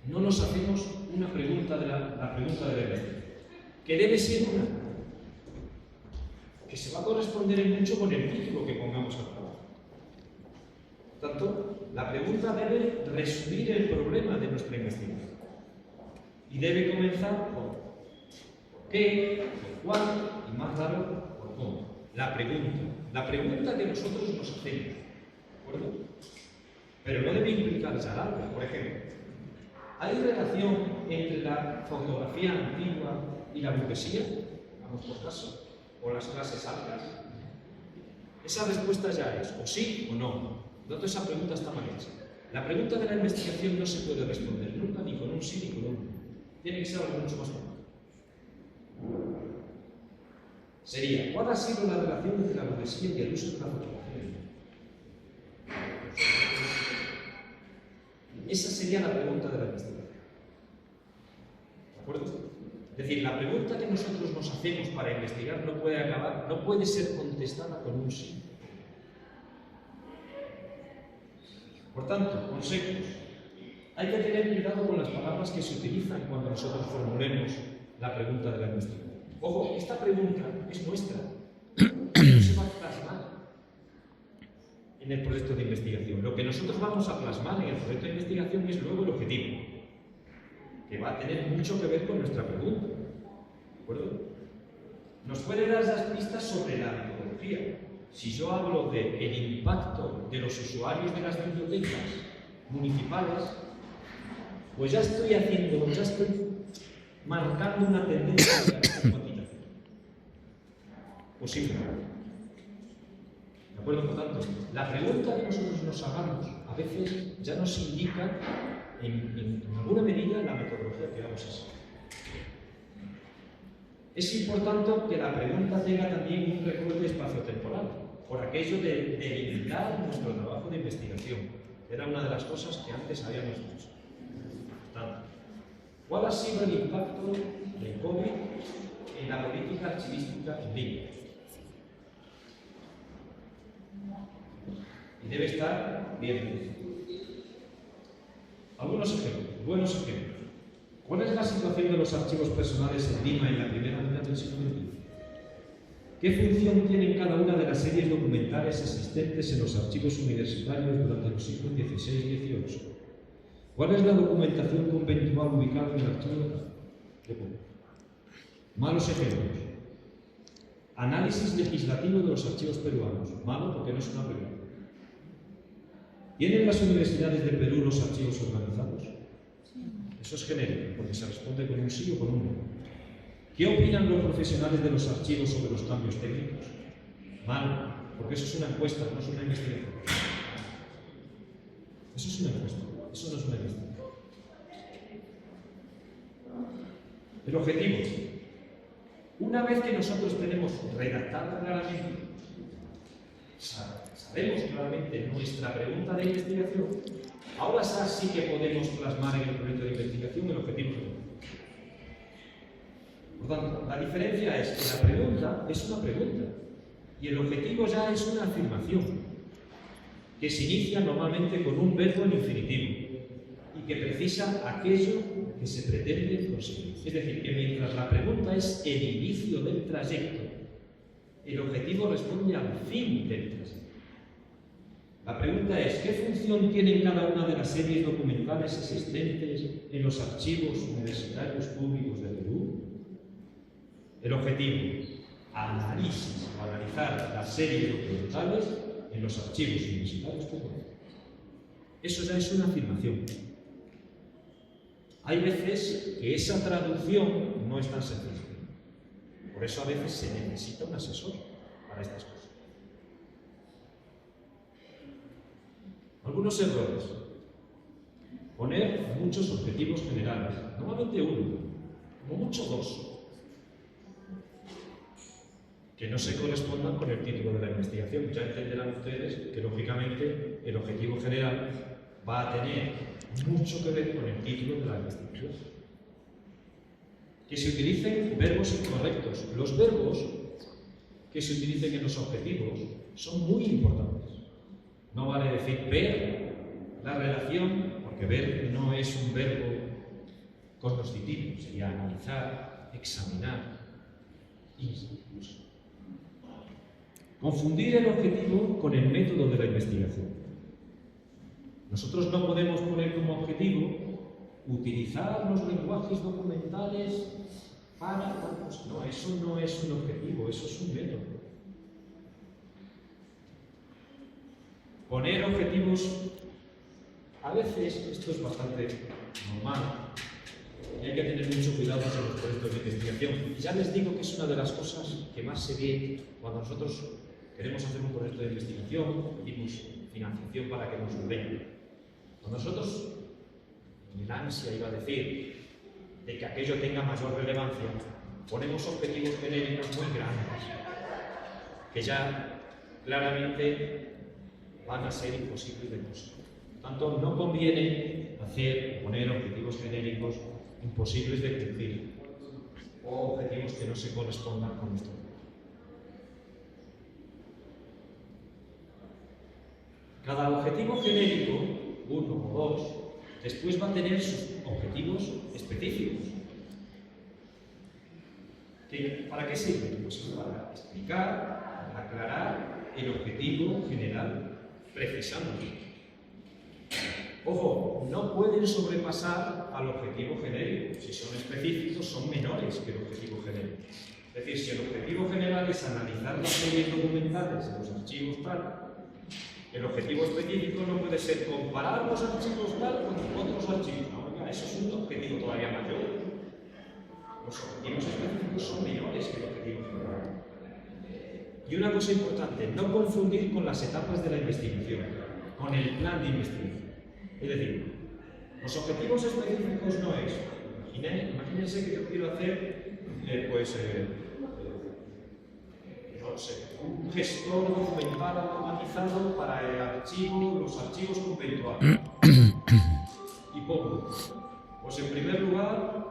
no nos hacemos una pregunta de la pregunta de la investigación, que debe ser una, que se va a corresponder en mucho con el título que pongamos al trabajo. Por tanto, la pregunta debe resumir el problema de nuestra investigación y debe comenzar por qué, por cuándo y más claro, por cómo. La pregunta que nosotros nos hacemos, ¿de acuerdo? Pero no debe implicar esa larga. Por ejemplo, ¿hay relación entre la fotografía antigua y la burguesía? Vamos por caso. ¿O las clases altas? Esa respuesta ya es o sí o no. Por tanto, esa pregunta está mal hecha. La pregunta de la investigación no se puede responder nunca ni con un sí ni con un no. Tiene que ser algo mucho más complejo. Sería, ¿cuál ha sido la relación entre la burguesía y el uso de la fotografía? Esa sería la pregunta de la investigación. ¿De acuerdo? Es decir, la pregunta que nosotros nos hacemos para investigar no puede ser contestada con un sí. Por tanto, consejos. Hay que tener cuidado con las palabras que se utilizan cuando nosotros formulemos la pregunta de la investigación. Ojo, esta pregunta es nuestra. No se va a plasmar en el proyecto de investigación. Lo que nosotros vamos a plasmar en el proyecto de investigación es luego el objetivo, que va a tener mucho que ver con nuestra pregunta. ¿De acuerdo? Nos puede dar esas pistas sobre la metodología. Si yo hablo del impacto de los usuarios de las bibliotecas municipales, pues ya estoy marcando una tendencia de carácter cuantitativo. Posiblemente. ¿De acuerdo? Por tanto, la pregunta que nosotros nos hagamos a veces ya nos indica en alguna medida la metodología que vamos a seguir. Es importante que la pregunta tenga también un recorte espaciotemporal, por aquello de delimitar nuestro trabajo de investigación. Era una de las cosas que antes habíamos dicho. ¿Cuál ha sido el impacto del COVID en la política archivística en línea? Y debe estar bien definido. Algunos ejemplos, buenos ejemplos. ¿Cuál es la situación de los archivos personales en Lima en la primera mitad del siglo XX? ¿Qué función tienen cada una de las series documentales existentes en los archivos universitarios durante los siglos XVI y XVIII? ¿Cuál es la documentación conventual ubicada en el archivo de Puebla? Malos ejemplos. Análisis legislativo de los archivos peruanos. Malo porque no es una pregunta. ¿Tienen las universidades de Perú los archivos organizados? Eso es genérico, porque se responde con un sí o con un no. ¿Qué opinan los profesionales de los archivos sobre los cambios técnicos? Mal, porque eso es una encuesta, no es una investigación. Eso es una encuesta, eso no es una investigación. El objetivo. Una vez que nosotros tenemos redactado claramente, sabemos claramente nuestra pregunta de investigación, ahora sí que podemos plasmar en el proyecto de investigación el objetivo general. Por tanto, la diferencia es que la pregunta es una pregunta y el objetivo ya es una afirmación que se inicia normalmente con un verbo en infinitivo y que precisa aquello que se pretende conseguir. Es decir, que mientras la pregunta es el inicio del trayecto, el objetivo responde al fin del trayecto. La pregunta es, ¿qué función tienen cada una de las series documentales existentes en los archivos universitarios públicos de Perú? El objetivo, analizar las series documentales en los archivos universitarios públicos. Eso ya es una afirmación. Hay veces que esa traducción no es tan sencilla. Por eso a veces se necesita un asesor para estas cosas. Algunos errores. Poner muchos objetivos generales. Normalmente uno, como mucho dos. Que no se correspondan con el título de la investigación. Ya entenderán ustedes que, lógicamente, el objetivo general va a tener mucho que ver con el título de la investigación. Que se utilicen verbos incorrectos. Los verbos que se utilicen en los objetivos son muy importantes. No vale decir ver la relación, porque ver no es un verbo cognoscitivo, sería analizar, examinar, incluso. Confundir el objetivo con el método de la investigación. Nosotros no podemos poner como objetivo utilizar los lenguajes documentales para... Pues no, eso no es un objetivo, eso es un método. Poner objetivos, a veces, esto es bastante normal, y hay que tener mucho cuidado con los proyectos de investigación. Y ya les digo que es una de las cosas que más se ve cuando nosotros queremos hacer un proyecto de investigación, pedimos financiación para que nos lo den. Cuando nosotros, en el ansia iba a decir, de que aquello tenga mayor relevancia, ponemos objetivos genéricos muy grandes, que ya claramente van a ser imposibles de conseguir. Por tanto, no conviene poner objetivos genéricos imposibles de cumplir o objetivos que no se correspondan con nuestro objetivo. Cada objetivo genérico, uno o dos, después va a tener sus objetivos específicos. ¿Para qué sirven? Pues para explicar, para aclarar el objetivo general, precisándolo. Ojo, no pueden sobrepasar al objetivo genérico. Si son específicos, son menores que el objetivo genérico. Es decir, si el objetivo general es analizar las series documentales en los archivos tal, el objetivo específico no puede ser comparar los archivos tal con otros archivos. No, eso es un objetivo todavía mayor. Los objetivos específicos son menores que el objetivo general. Y una cosa importante, no confundir con las etapas de la investigación, con el plan de investigación. Es decir, los objetivos específicos no es, imagínense que yo quiero hacer, no sé, un gestor documental automatizado para los archivos conventuales. Y pongo, pues en primer lugar,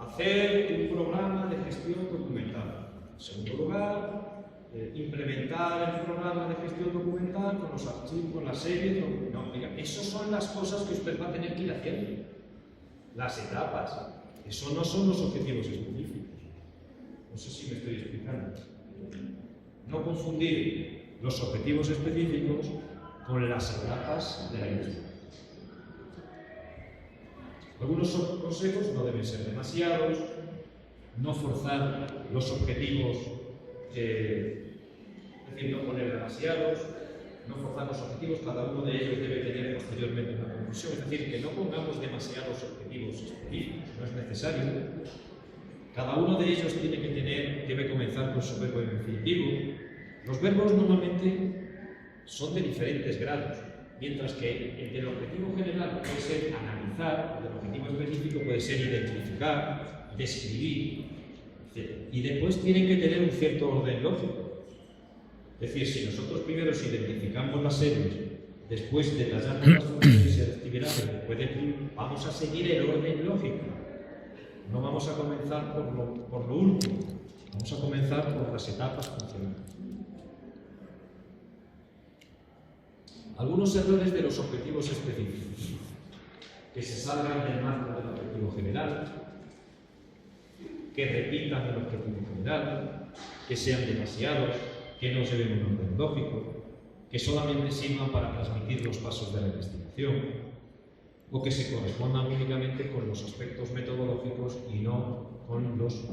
hacer un programa de gestión documental. En segundo lugar, implementar el programa de gestión documental con los archivos, con las series. No, diga, esas son las cosas que usted va a tener que ir haciendo. Las etapas. Eso no son los objetivos específicos. No sé si me estoy explicando. No confundir los objetivos específicos con las etapas de la investigación. Algunos consejos no deben ser demasiados, no forzar los objetivos, es decir, no poner demasiados, no forzar los objetivos, cada uno de ellos debe tener posteriormente una conclusión, es decir, que no pongamos demasiados objetivos específicos, no es necesario. Cada uno de ellos debe comenzar con su verbo infinitivo. Los verbos normalmente son de diferentes grados, mientras que el del objetivo general puede ser analizar, el del objetivo específico puede ser identificar, describir, etc. Y después tienen que tener un cierto orden lógico. Es decir, si nosotros primero identificamos las series, después detallamos las funciones y actividades, vamos a seguir el orden lógico. No vamos a comenzar por lo último, vamos a comenzar por las etapas funcionales. Algunos errores de los objetivos específicos, que se salgan del marco del objetivo general, que repitan el objetivo general, que sean demasiados, que no se den un orden lógico, que solamente sirvan para transmitir los pasos de la investigación, o que se correspondan únicamente con los aspectos metodológicos y no con los...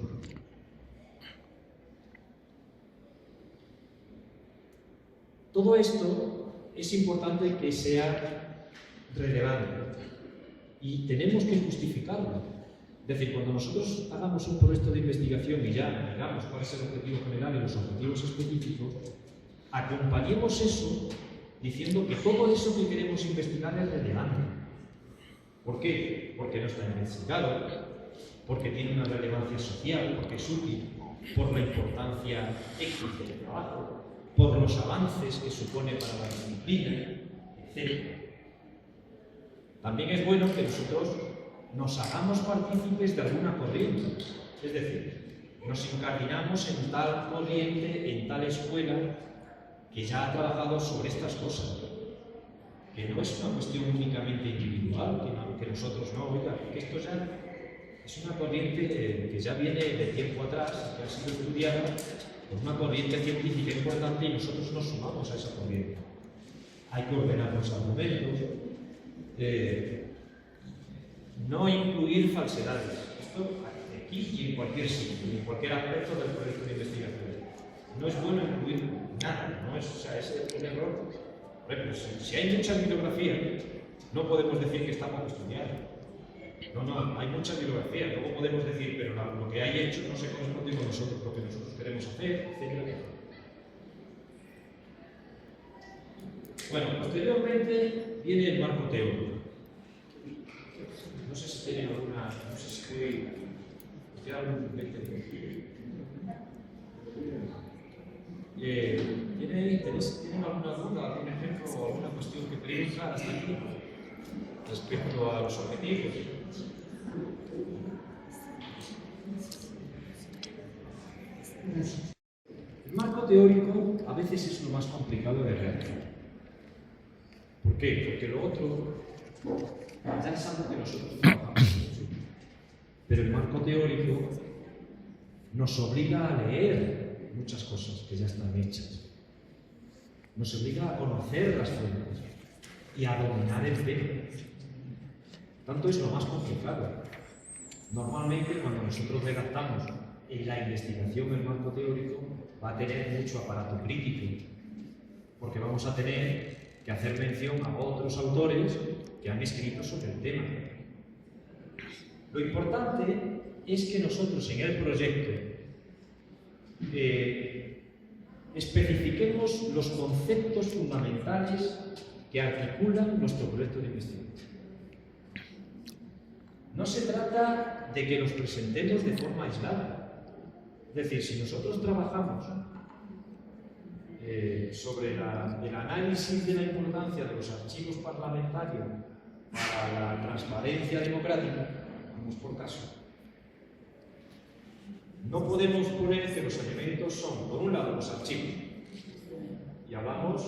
Todo esto es importante que sea relevante y tenemos que justificarlo. Es decir, cuando nosotros hagamos un proyecto de investigación y ya digamos cuál es el objetivo general y los objetivos específicos, acompañemos eso diciendo que todo eso que queremos investigar es relevante. ¿Por qué? Porque no está investigado, porque tiene una relevancia social, porque es útil, por la importancia ética del trabajo, por los avances que supone para la disciplina, etc. También es bueno que nosotros nos hagamos partícipes de alguna corriente, es decir, nos incardinamos en tal corriente, en tal escuela que ya ha trabajado sobre estas cosas, que no es una cuestión únicamente individual, que nosotros no, oiga, que esto ya es una corriente que ya viene de tiempo atrás, que ha sido estudiada, es una corriente científica importante y nosotros nos sumamos a esa corriente. Hay que ordenar los argumentos, no incluir falsedades. Esto aquí y en cualquier sitio, en cualquier aspecto del proyecto de investigación. No es bueno incluir nada, ¿no? O sea, es un error. Por ejemplo, si hay mucha bibliografía, no podemos decir que está poco estudiado. No, hay mucha bibliografía, luego podemos decir, pero lo que hay hecho no se corresponde con nosotros, lo que nosotros queremos hacer, etc. Bueno, posteriormente viene el marco teórico. No sé si tienen alguna, no sé si queda algún 20 minutos. ¿Tienen alguna duda, algún ejemplo o alguna cuestión que preguntar hasta aquí respecto a los objetivos? El marco teórico a veces es lo más complicado de realizar. ¿Por qué? Porque lo otro ya es algo que nosotros trabajamos. Pero el marco teórico nos obliga a leer muchas cosas que ya están hechas. Nos obliga a conocer las fuentes y a dominar el tema. Tanto es lo más complicado. Normalmente cuando nosotros redactamos en la investigación el marco teórico va a tener mucho aparato crítico, porque vamos a tener que hacer mención a otros autores que han escrito sobre el tema. Lo importante es que nosotros en el proyecto especifiquemos los conceptos fundamentales que articulan nuestro proyecto de investigación. No se trata de que los presentemos de forma aislada. Es decir, si nosotros trabajamos sobre el análisis de la importancia de los archivos parlamentarios para la transparencia democrática, vamos por caso, no podemos poner que los elementos son, por un lado, los archivos, y hablamos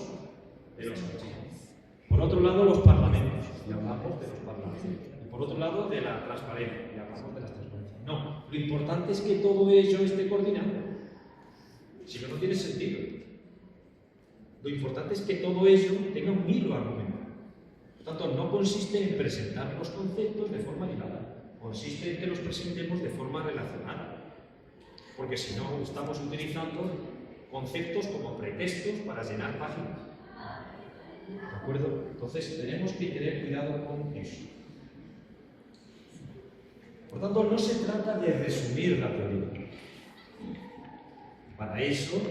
de los archivos. Por otro lado, los parlamentos, y hablamos de los parlamentos. Y por otro lado, de la transparencia, y hablamos de las transparencias. No, lo importante es que todo ello esté coordinado. Si no, no tiene sentido. Lo importante es que todo ello tenga un hilo argumental. Por tanto, no consiste en presentar los conceptos de forma aislada, consiste en que los presentemos de forma relacionada. Porque si no, estamos utilizando conceptos como pretextos para llenar páginas. ¿De acuerdo? Entonces, tenemos que tener cuidado con eso. Por tanto, no se trata de resumir la teoría. Para eso,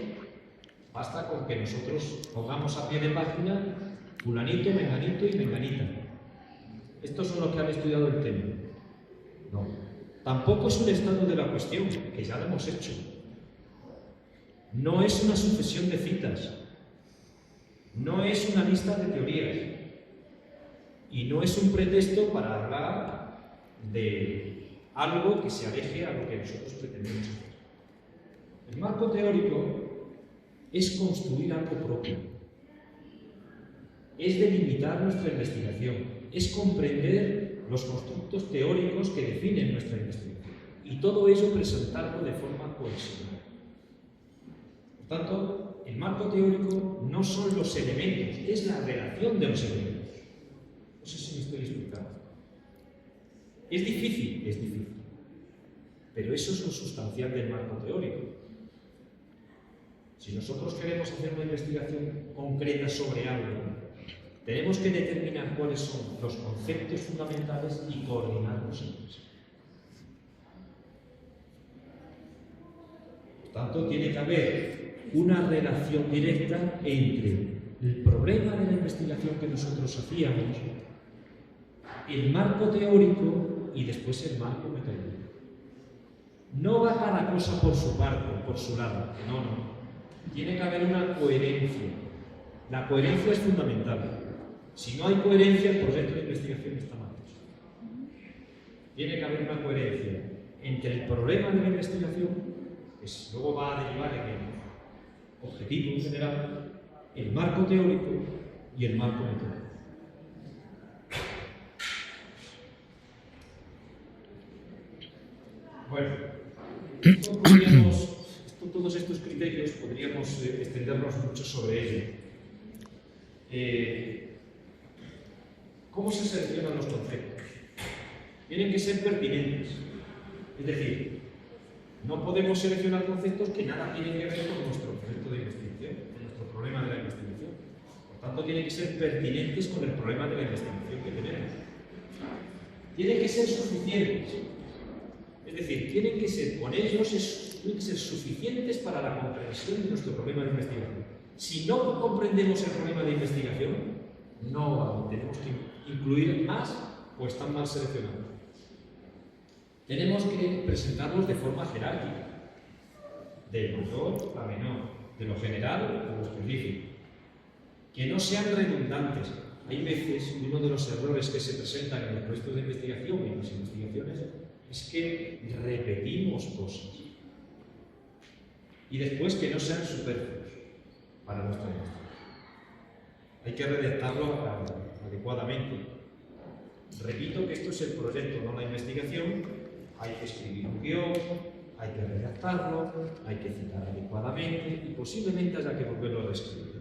basta con que nosotros pongamos a pie de página fulanito, menganito y menganita. Estos son los que han estudiado el tema. No. Tampoco es un estado de la cuestión, que ya lo hemos hecho. No es una sucesión de citas. No es una lista de teorías. Y no es un pretexto para hablar de algo que se aleje a lo que nosotros pretendemos hacer. El marco teórico es construir algo propio. Es delimitar nuestra investigación. Es comprender los constructos teóricos que definen nuestra investigación. Y todo ello presentarlo de forma cohesionada. Por tanto, el marco teórico no son los elementos, es la relación de los elementos. No sé si me estoy explicando. Es difícil. Pero eso es lo sustancial del marco teórico. Si nosotros queremos hacer una investigación concreta sobre algo, tenemos que determinar cuáles son los conceptos fundamentales y coordinarlos entre sí. Por tanto, tiene que haber una relación directa entre el problema de la investigación que nosotros hacíamos, el marco teórico y después el marco metodológico. No va cada cosa por su parte, por su lado. No. Tiene que haber una coherencia. La coherencia es fundamental. Si no hay coherencia, el proyecto de investigación está mal hecho. Tiene que haber una coherencia entre el problema de la investigación, que luego va a derivar en el objetivo en general, el marco teórico y el marco metodológico. Bueno, todos estos criterios podríamos extendernos mucho sobre ello. ¿Cómo se seleccionan los conceptos? Tienen que ser pertinentes. Es decir, no podemos seleccionar conceptos que nada tienen que ver con nuestro proyecto de investigación, con nuestro problema de la investigación. Por tanto, tienen que ser pertinentes con el problema de la investigación que tenemos. Tienen que ser suficientes. Es decir, tienen que ser, con ellos, tienen que ser suficientes para la comprensión de nuestro problema de investigación. Si no comprendemos el problema de investigación, no tenemos que incluir más o están mal seleccionados. Tenemos que presentarlos de forma jerárquica, del mayor a menor, de lo general a lo específico. Que no sean redundantes. Hay veces, uno de los errores que se presentan en los proyectos de investigación y en las investigaciones es que repetimos cosas. Y después que no sean superfluos para nuestra investigación. Hay que redactarlo adecuadamente. Repito que esto es el proyecto, no la investigación. Hay que escribir un guión, hay que redactarlo, hay que citar adecuadamente y posiblemente haya que volverlo a reescribir.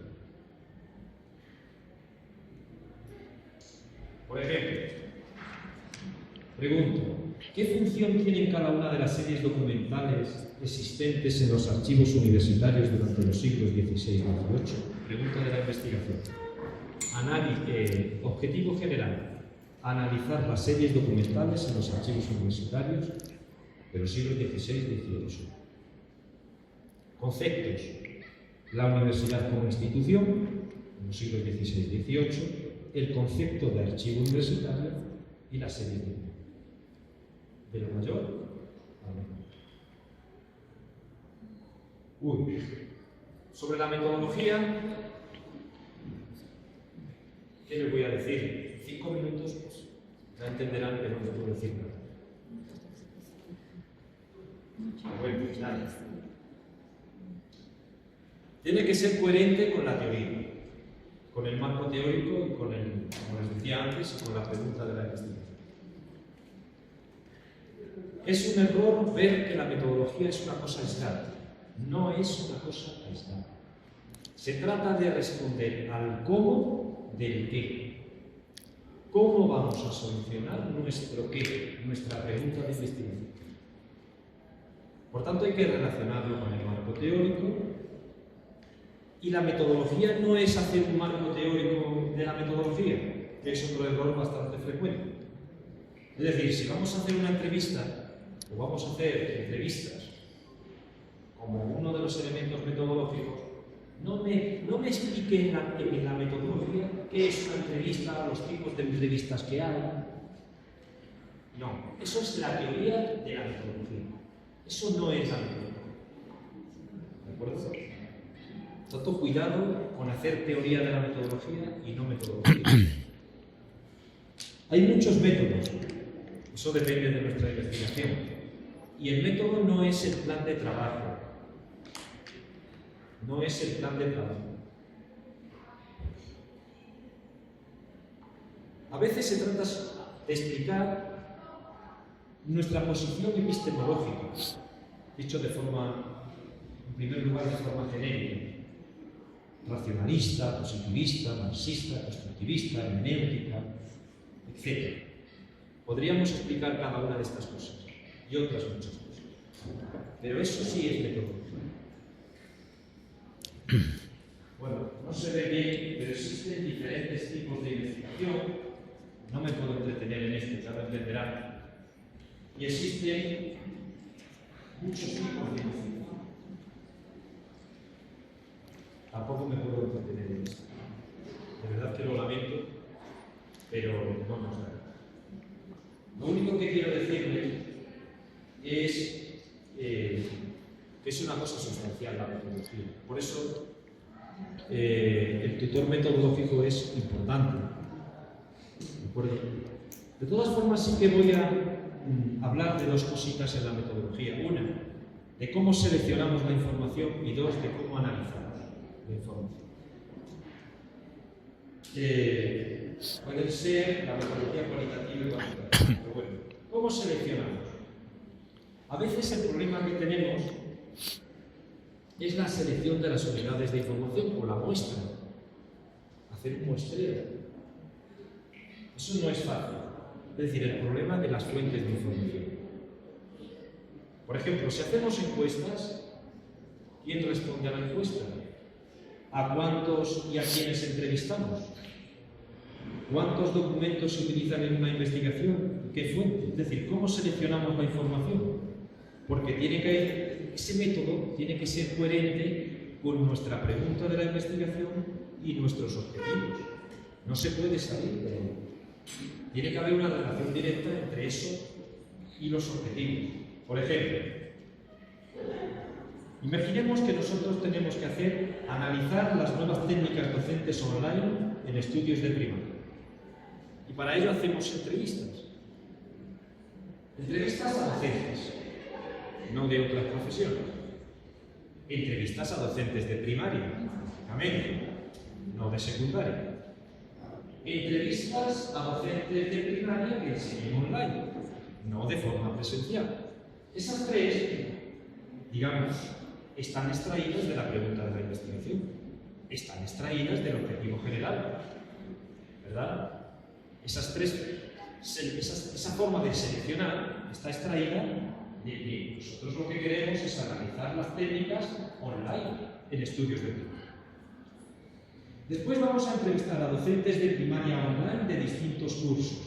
Por ejemplo, pregunto, ¿qué función tienen cada una de las series documentales existentes en los archivos universitarios durante los siglos XVI y XVIII? Pregunta de la investigación. Objetivo general. Analizar las series documentales en los archivos universitarios de los siglos XVI y XVIII. Conceptos. La universidad como institución, en los siglos XVI y XVIII, el concepto de archivo universitario y las series de lo mayor a lo menor. Sobre la metodología, ¿qué les voy a decir? 5 minutos, pues ya entenderán que no les puedo decir nada. Bueno, pues nada. Tiene que ser coherente con la teoría, con el marco teórico y con el, como les decía antes, con la pregunta de la investigación. Es un error ver que la metodología es una cosa aislada. No es una cosa aislada. Se trata de responder al cómo del qué. ¿Cómo vamos a solucionar nuestro qué, nuestra pregunta de investigación? Por tanto, hay que relacionarlo con el marco teórico. Y la metodología no es hacer un marco teórico de la metodología, que es otro error bastante frecuente. Es decir, si vamos a hacer una entrevista, o vamos a hacer entrevistas como uno de los elementos metodológicos, no me explique en la metodología qué es una entrevista, los tipos de entrevistas que hay. No, eso es la teoría de la metodología. Eso no es la metodología. ¿De acuerdo? Tanto cuidado con hacer teoría de la metodología y no metodología. Hay muchos métodos. Eso depende de nuestra investigación. Y el método no es el plan de trabajo. No es el plan de trabajo. A veces se trata de explicar nuestra posición epistemológica, dicho de forma, en primer lugar, de forma genérica. Racionalista, positivista, marxista, constructivista, hermenéutica, etc. Podríamos explicar cada una de estas cosas y otras muchas cosas. Pero eso sí es metodología. Bueno, no se ve bien, pero existen diferentes tipos de investigación. No me puedo entretener en esto, ya lo entenderán. Y existen muchos tipos de investigación. Tampoco me puedo entretener en esto. De verdad que lo lamento, pero no nos da. Lo único que quiero decirles es que es una cosa sustancial la metodología. Por eso el tutor metodológico es importante. ¿De acuerdo? De todas formas, sí que voy a hablar de dos cositas en la metodología. Una, de cómo seleccionamos la información, y dos, de cómo analizamos la información. Pueden ser la metodología cualitativa y cuantitativa. Pero bueno, ¿cómo seleccionamos? A veces el problema que tenemos es la selección de las unidades de información o la muestra. Hacer un muestreo. Eso no es fácil. Es decir, el problema de las fuentes de información. Por ejemplo, si hacemos encuestas, ¿quién responde a la encuesta? ¿A cuántos y a quiénes entrevistamos? ¿Cuántos documentos se utilizan en una investigación? ¿Qué fuente? Es decir, ¿cómo seleccionamos la información? Porque ese método tiene que ser coherente con nuestra pregunta de la investigación y nuestros objetivos. No se puede salir de él. Tiene que haber una relación directa entre eso y los objetivos. Por ejemplo, imaginemos que nosotros tenemos que analizar las nuevas técnicas docentes online en estudios de primaria. Y para ello hacemos entrevistas. Entrevistas a docentes, no de otras profesiones. Entrevistas a docentes de primaria, lógicamente, no de secundaria. Entrevistas a docentes de primaria que enseñan online, no de forma presencial. Esas tres, digamos, están extraídas de la pregunta de la investigación, están extraídas del objetivo general, ¿verdad? Esa forma de seleccionar está extraída de nosotros lo que queremos es analizar las técnicas online en estudios de primaria. Después vamos a entrevistar a docentes de primaria online de distintos cursos.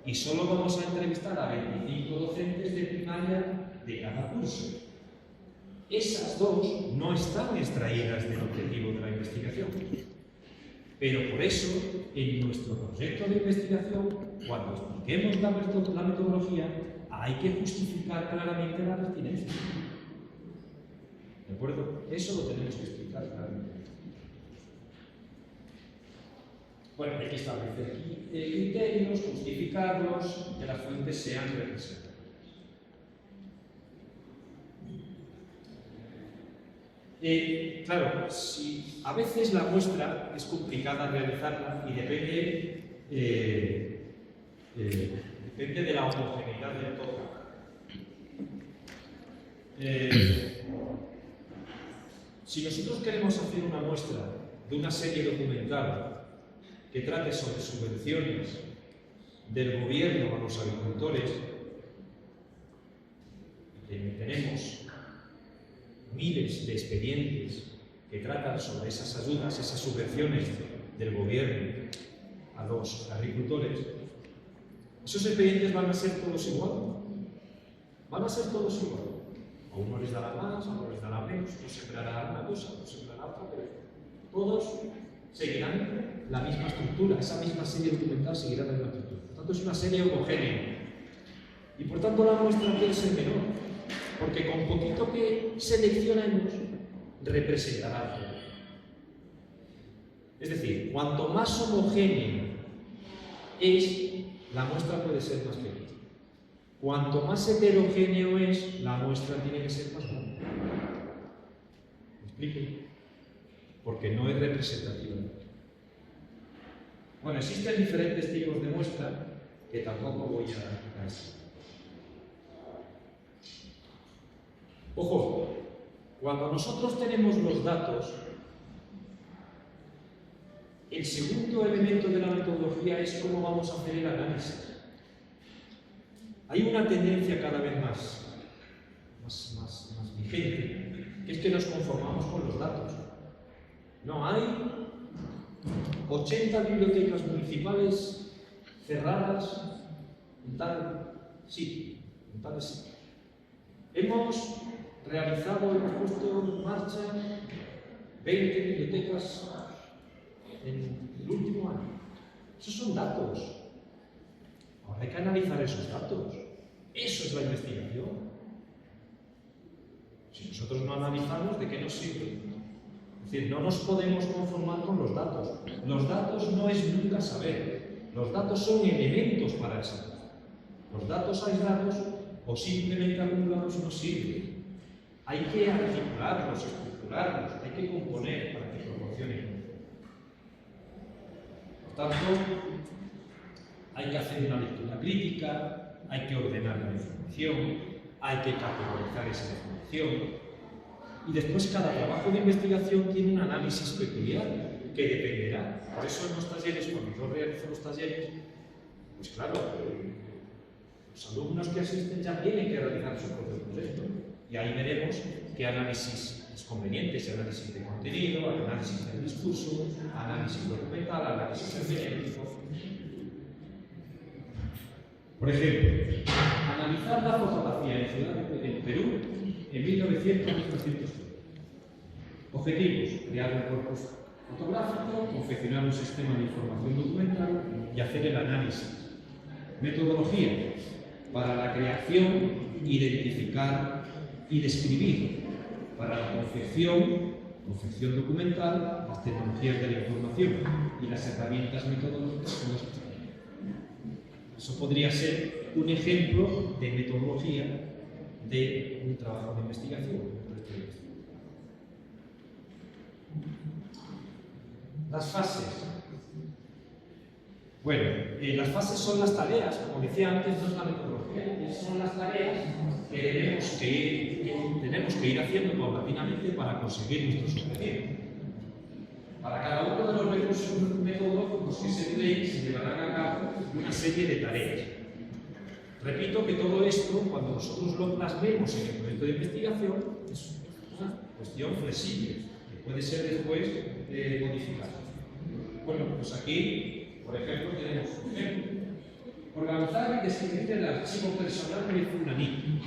Y solo vamos a entrevistar a 25 docentes de primaria de cada curso. Esas dos no están extraídas del objetivo de la investigación. Pero por eso, en nuestro proyecto de investigación, cuando expliquemos la metodología, hay que justificar claramente la pertinencia. ¿De acuerdo? Eso lo tenemos que explicar claramente. Bueno, hay que establecer criterios, justificarlos, que las fuentes sean representativas. Claro, si a veces la muestra es complicada realizarla y depende de la homogeneidad del todo. Si nosotros queremos hacer una muestra de una serie documental que trate sobre subvenciones del gobierno a los agricultores, tenemos miles de expedientes que tratan sobre esas ayudas, esas subvenciones del gobierno a los agricultores, ¿Esos expedientes van a ser todos igual? Van a ser todos igual. A uno les dará más, a uno les dará menos, no sembrará una cosa, no sembrará otra, pero todos seguirán la misma estructura, esa misma serie documental seguirá la misma estructura. Por tanto, es una serie homogénea. Y por tanto, la muestra puede ser menor, porque con poquito que seleccionemos, representará todo. Es decir, cuanto más homogénea es, la muestra puede ser más pequeña. Cuanto más heterogéneo es, la muestra tiene que ser más grande. ¿Me explico? Porque no es representativa. Bueno, existen diferentes tipos de muestra que tampoco voy a decir. Ojo, cuando nosotros tenemos los datos, el segundo elemento de la metodología es cómo vamos a hacer el análisis. Hay una tendencia cada vez más vigente, que es que nos conformamos con los datos. No, hay 80 bibliotecas municipales cerradas en tal sitio, en tal sitio. Hemos puesto en marcha 20 bibliotecas en el último año. Esos son datos. Ahora hay que analizar esos datos. Eso es la investigación. Si nosotros no analizamos, ¿de qué nos sirve? Es decir, no nos podemos conformar con los datos. Los datos no es nunca saber. Los datos son elementos para el saber. Los datos aislados o simplemente acumulados no sirven. Hay que articularlos, estructurarlos, hay que componer para que proporcionen. Por tanto, hay que hacer una lectura crítica, hay que ordenar la información, hay que categorizar esa información. Y después cada trabajo de investigación tiene un análisis peculiar que dependerá. Por eso en los talleres, cuando yo realizo los talleres, pues claro, los alumnos que asisten ya tienen que realizar su propio proyecto. Y ahí veremos qué análisis es conveniente, si análisis de contenido, análisis del discurso, análisis documental, análisis hermenéutico. Por ejemplo, analizar la fotografía en Ciudad de Perú en 1900-1900. Objetivos: crear un corpus fotográfico, confeccionar un sistema de información documental y hacer el análisis. Metodología: para la creación, identificar y describir. Para la confección documental, las tecnologías de la información y las herramientas metodológicas son las que tenemos. Eso podría ser un ejemplo de metodología de un trabajo de investigación. Las fases. Bueno, las fases son las tareas, como decía antes, no es la metodología, son las tareas que tenemos que ir haciendo paulatinamente para conseguir nuestros objetivos. Para cada uno de los recursos metodológicos que se empleen, se llevarán a cabo una serie de tareas. Repito que todo esto, cuando nosotros lo plasmemos en el proyecto de investigación, es una cuestión flexible, que puede ser después modificada. Bueno, pues aquí, por ejemplo, tenemos organizar y describir el archivo personal de fulanito.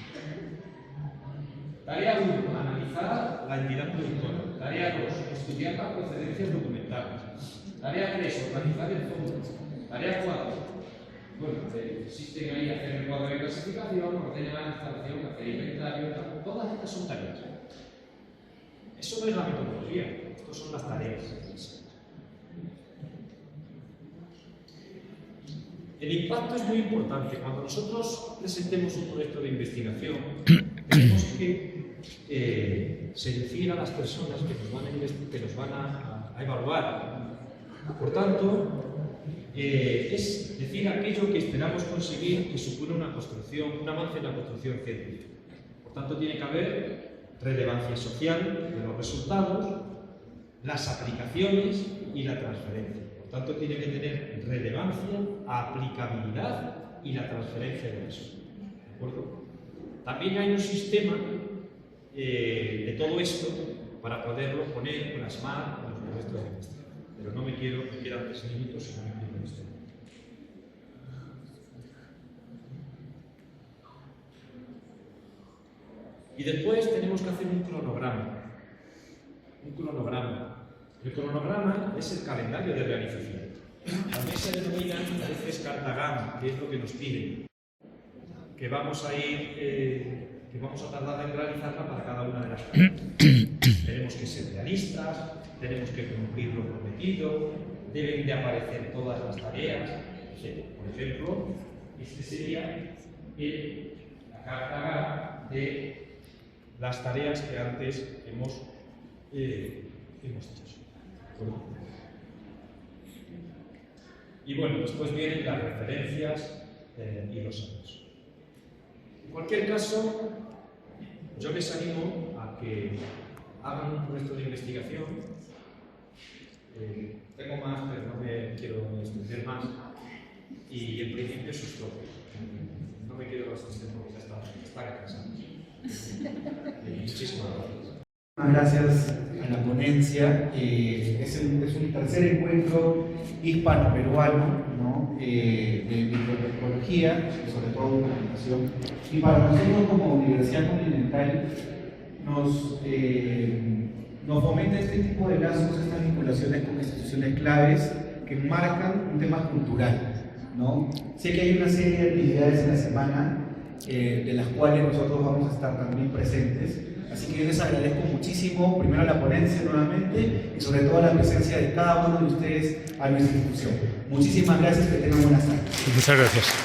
Tarea 1, analizar la entidad productora. Tarea 2, estudiar las procedencias documentales. Tarea 3, organizar el fondo. Tarea 4, bueno, existen ahí hacer el cuadro de clasificación, ordenar la instalación, hacer inventario, todas estas son tareas. Eso no es la metodología, estas son las tareas. El impacto es muy importante. Cuando nosotros presentemos un proyecto de investigación, tenemos que seducir a las personas que nos van a evaluar. Por tanto, es decir aquello que esperamos conseguir que supone un avance en la construcción científica. Por tanto, tiene que haber relevancia social de los resultados, las aplicaciones y la transferencia. Por tanto, tiene que tener relevancia, aplicabilidad y la transferencia de eso. ¿De acuerdo? También hay un sistema de todo esto para poderlo poner, plasmar en los proyectos de investigación. Pero no me quedan 3 minutos y no me quiero esto. Y después tenemos que hacer un cronograma. Un cronograma. El cronograma es el calendario de realización. También se denomina a veces cartagama, que es lo que nos piden. Que vamos a que vamos a tardar en realizarla para cada una de las tareas. Tenemos que ser realistas, tenemos que cumplir lo prometido, deben de aparecer todas las tareas. Por ejemplo, este sería la carta de las tareas que antes hemos hecho. Y bueno, después vienen las referencias y los años. En cualquier caso, yo les animo a que hagan un proyecto de investigación. Tengo más, pero no me quiero extender más. Y en principio eso es todo. No me quiero extender porque ya está cansado. Muchísimas gracias. Gracias a la ponencia. Es un tercer encuentro hispano-peruano, ¿no? De microbiología, sobre todo comunicación. Y para nosotros como Universidad Continental nos fomenta este tipo de lazos, estas vinculaciones con instituciones claves que marcan un tema cultural, ¿no? Sé que hay una serie de actividades en la semana de las cuales nosotros vamos a estar también presentes. Así que yo les agradezco muchísimo, primero la ponencia nuevamente y sobre todo la presencia de cada uno de ustedes a nuestra institución. Muchísimas gracias, que tengan buenas tardes. Muchas gracias.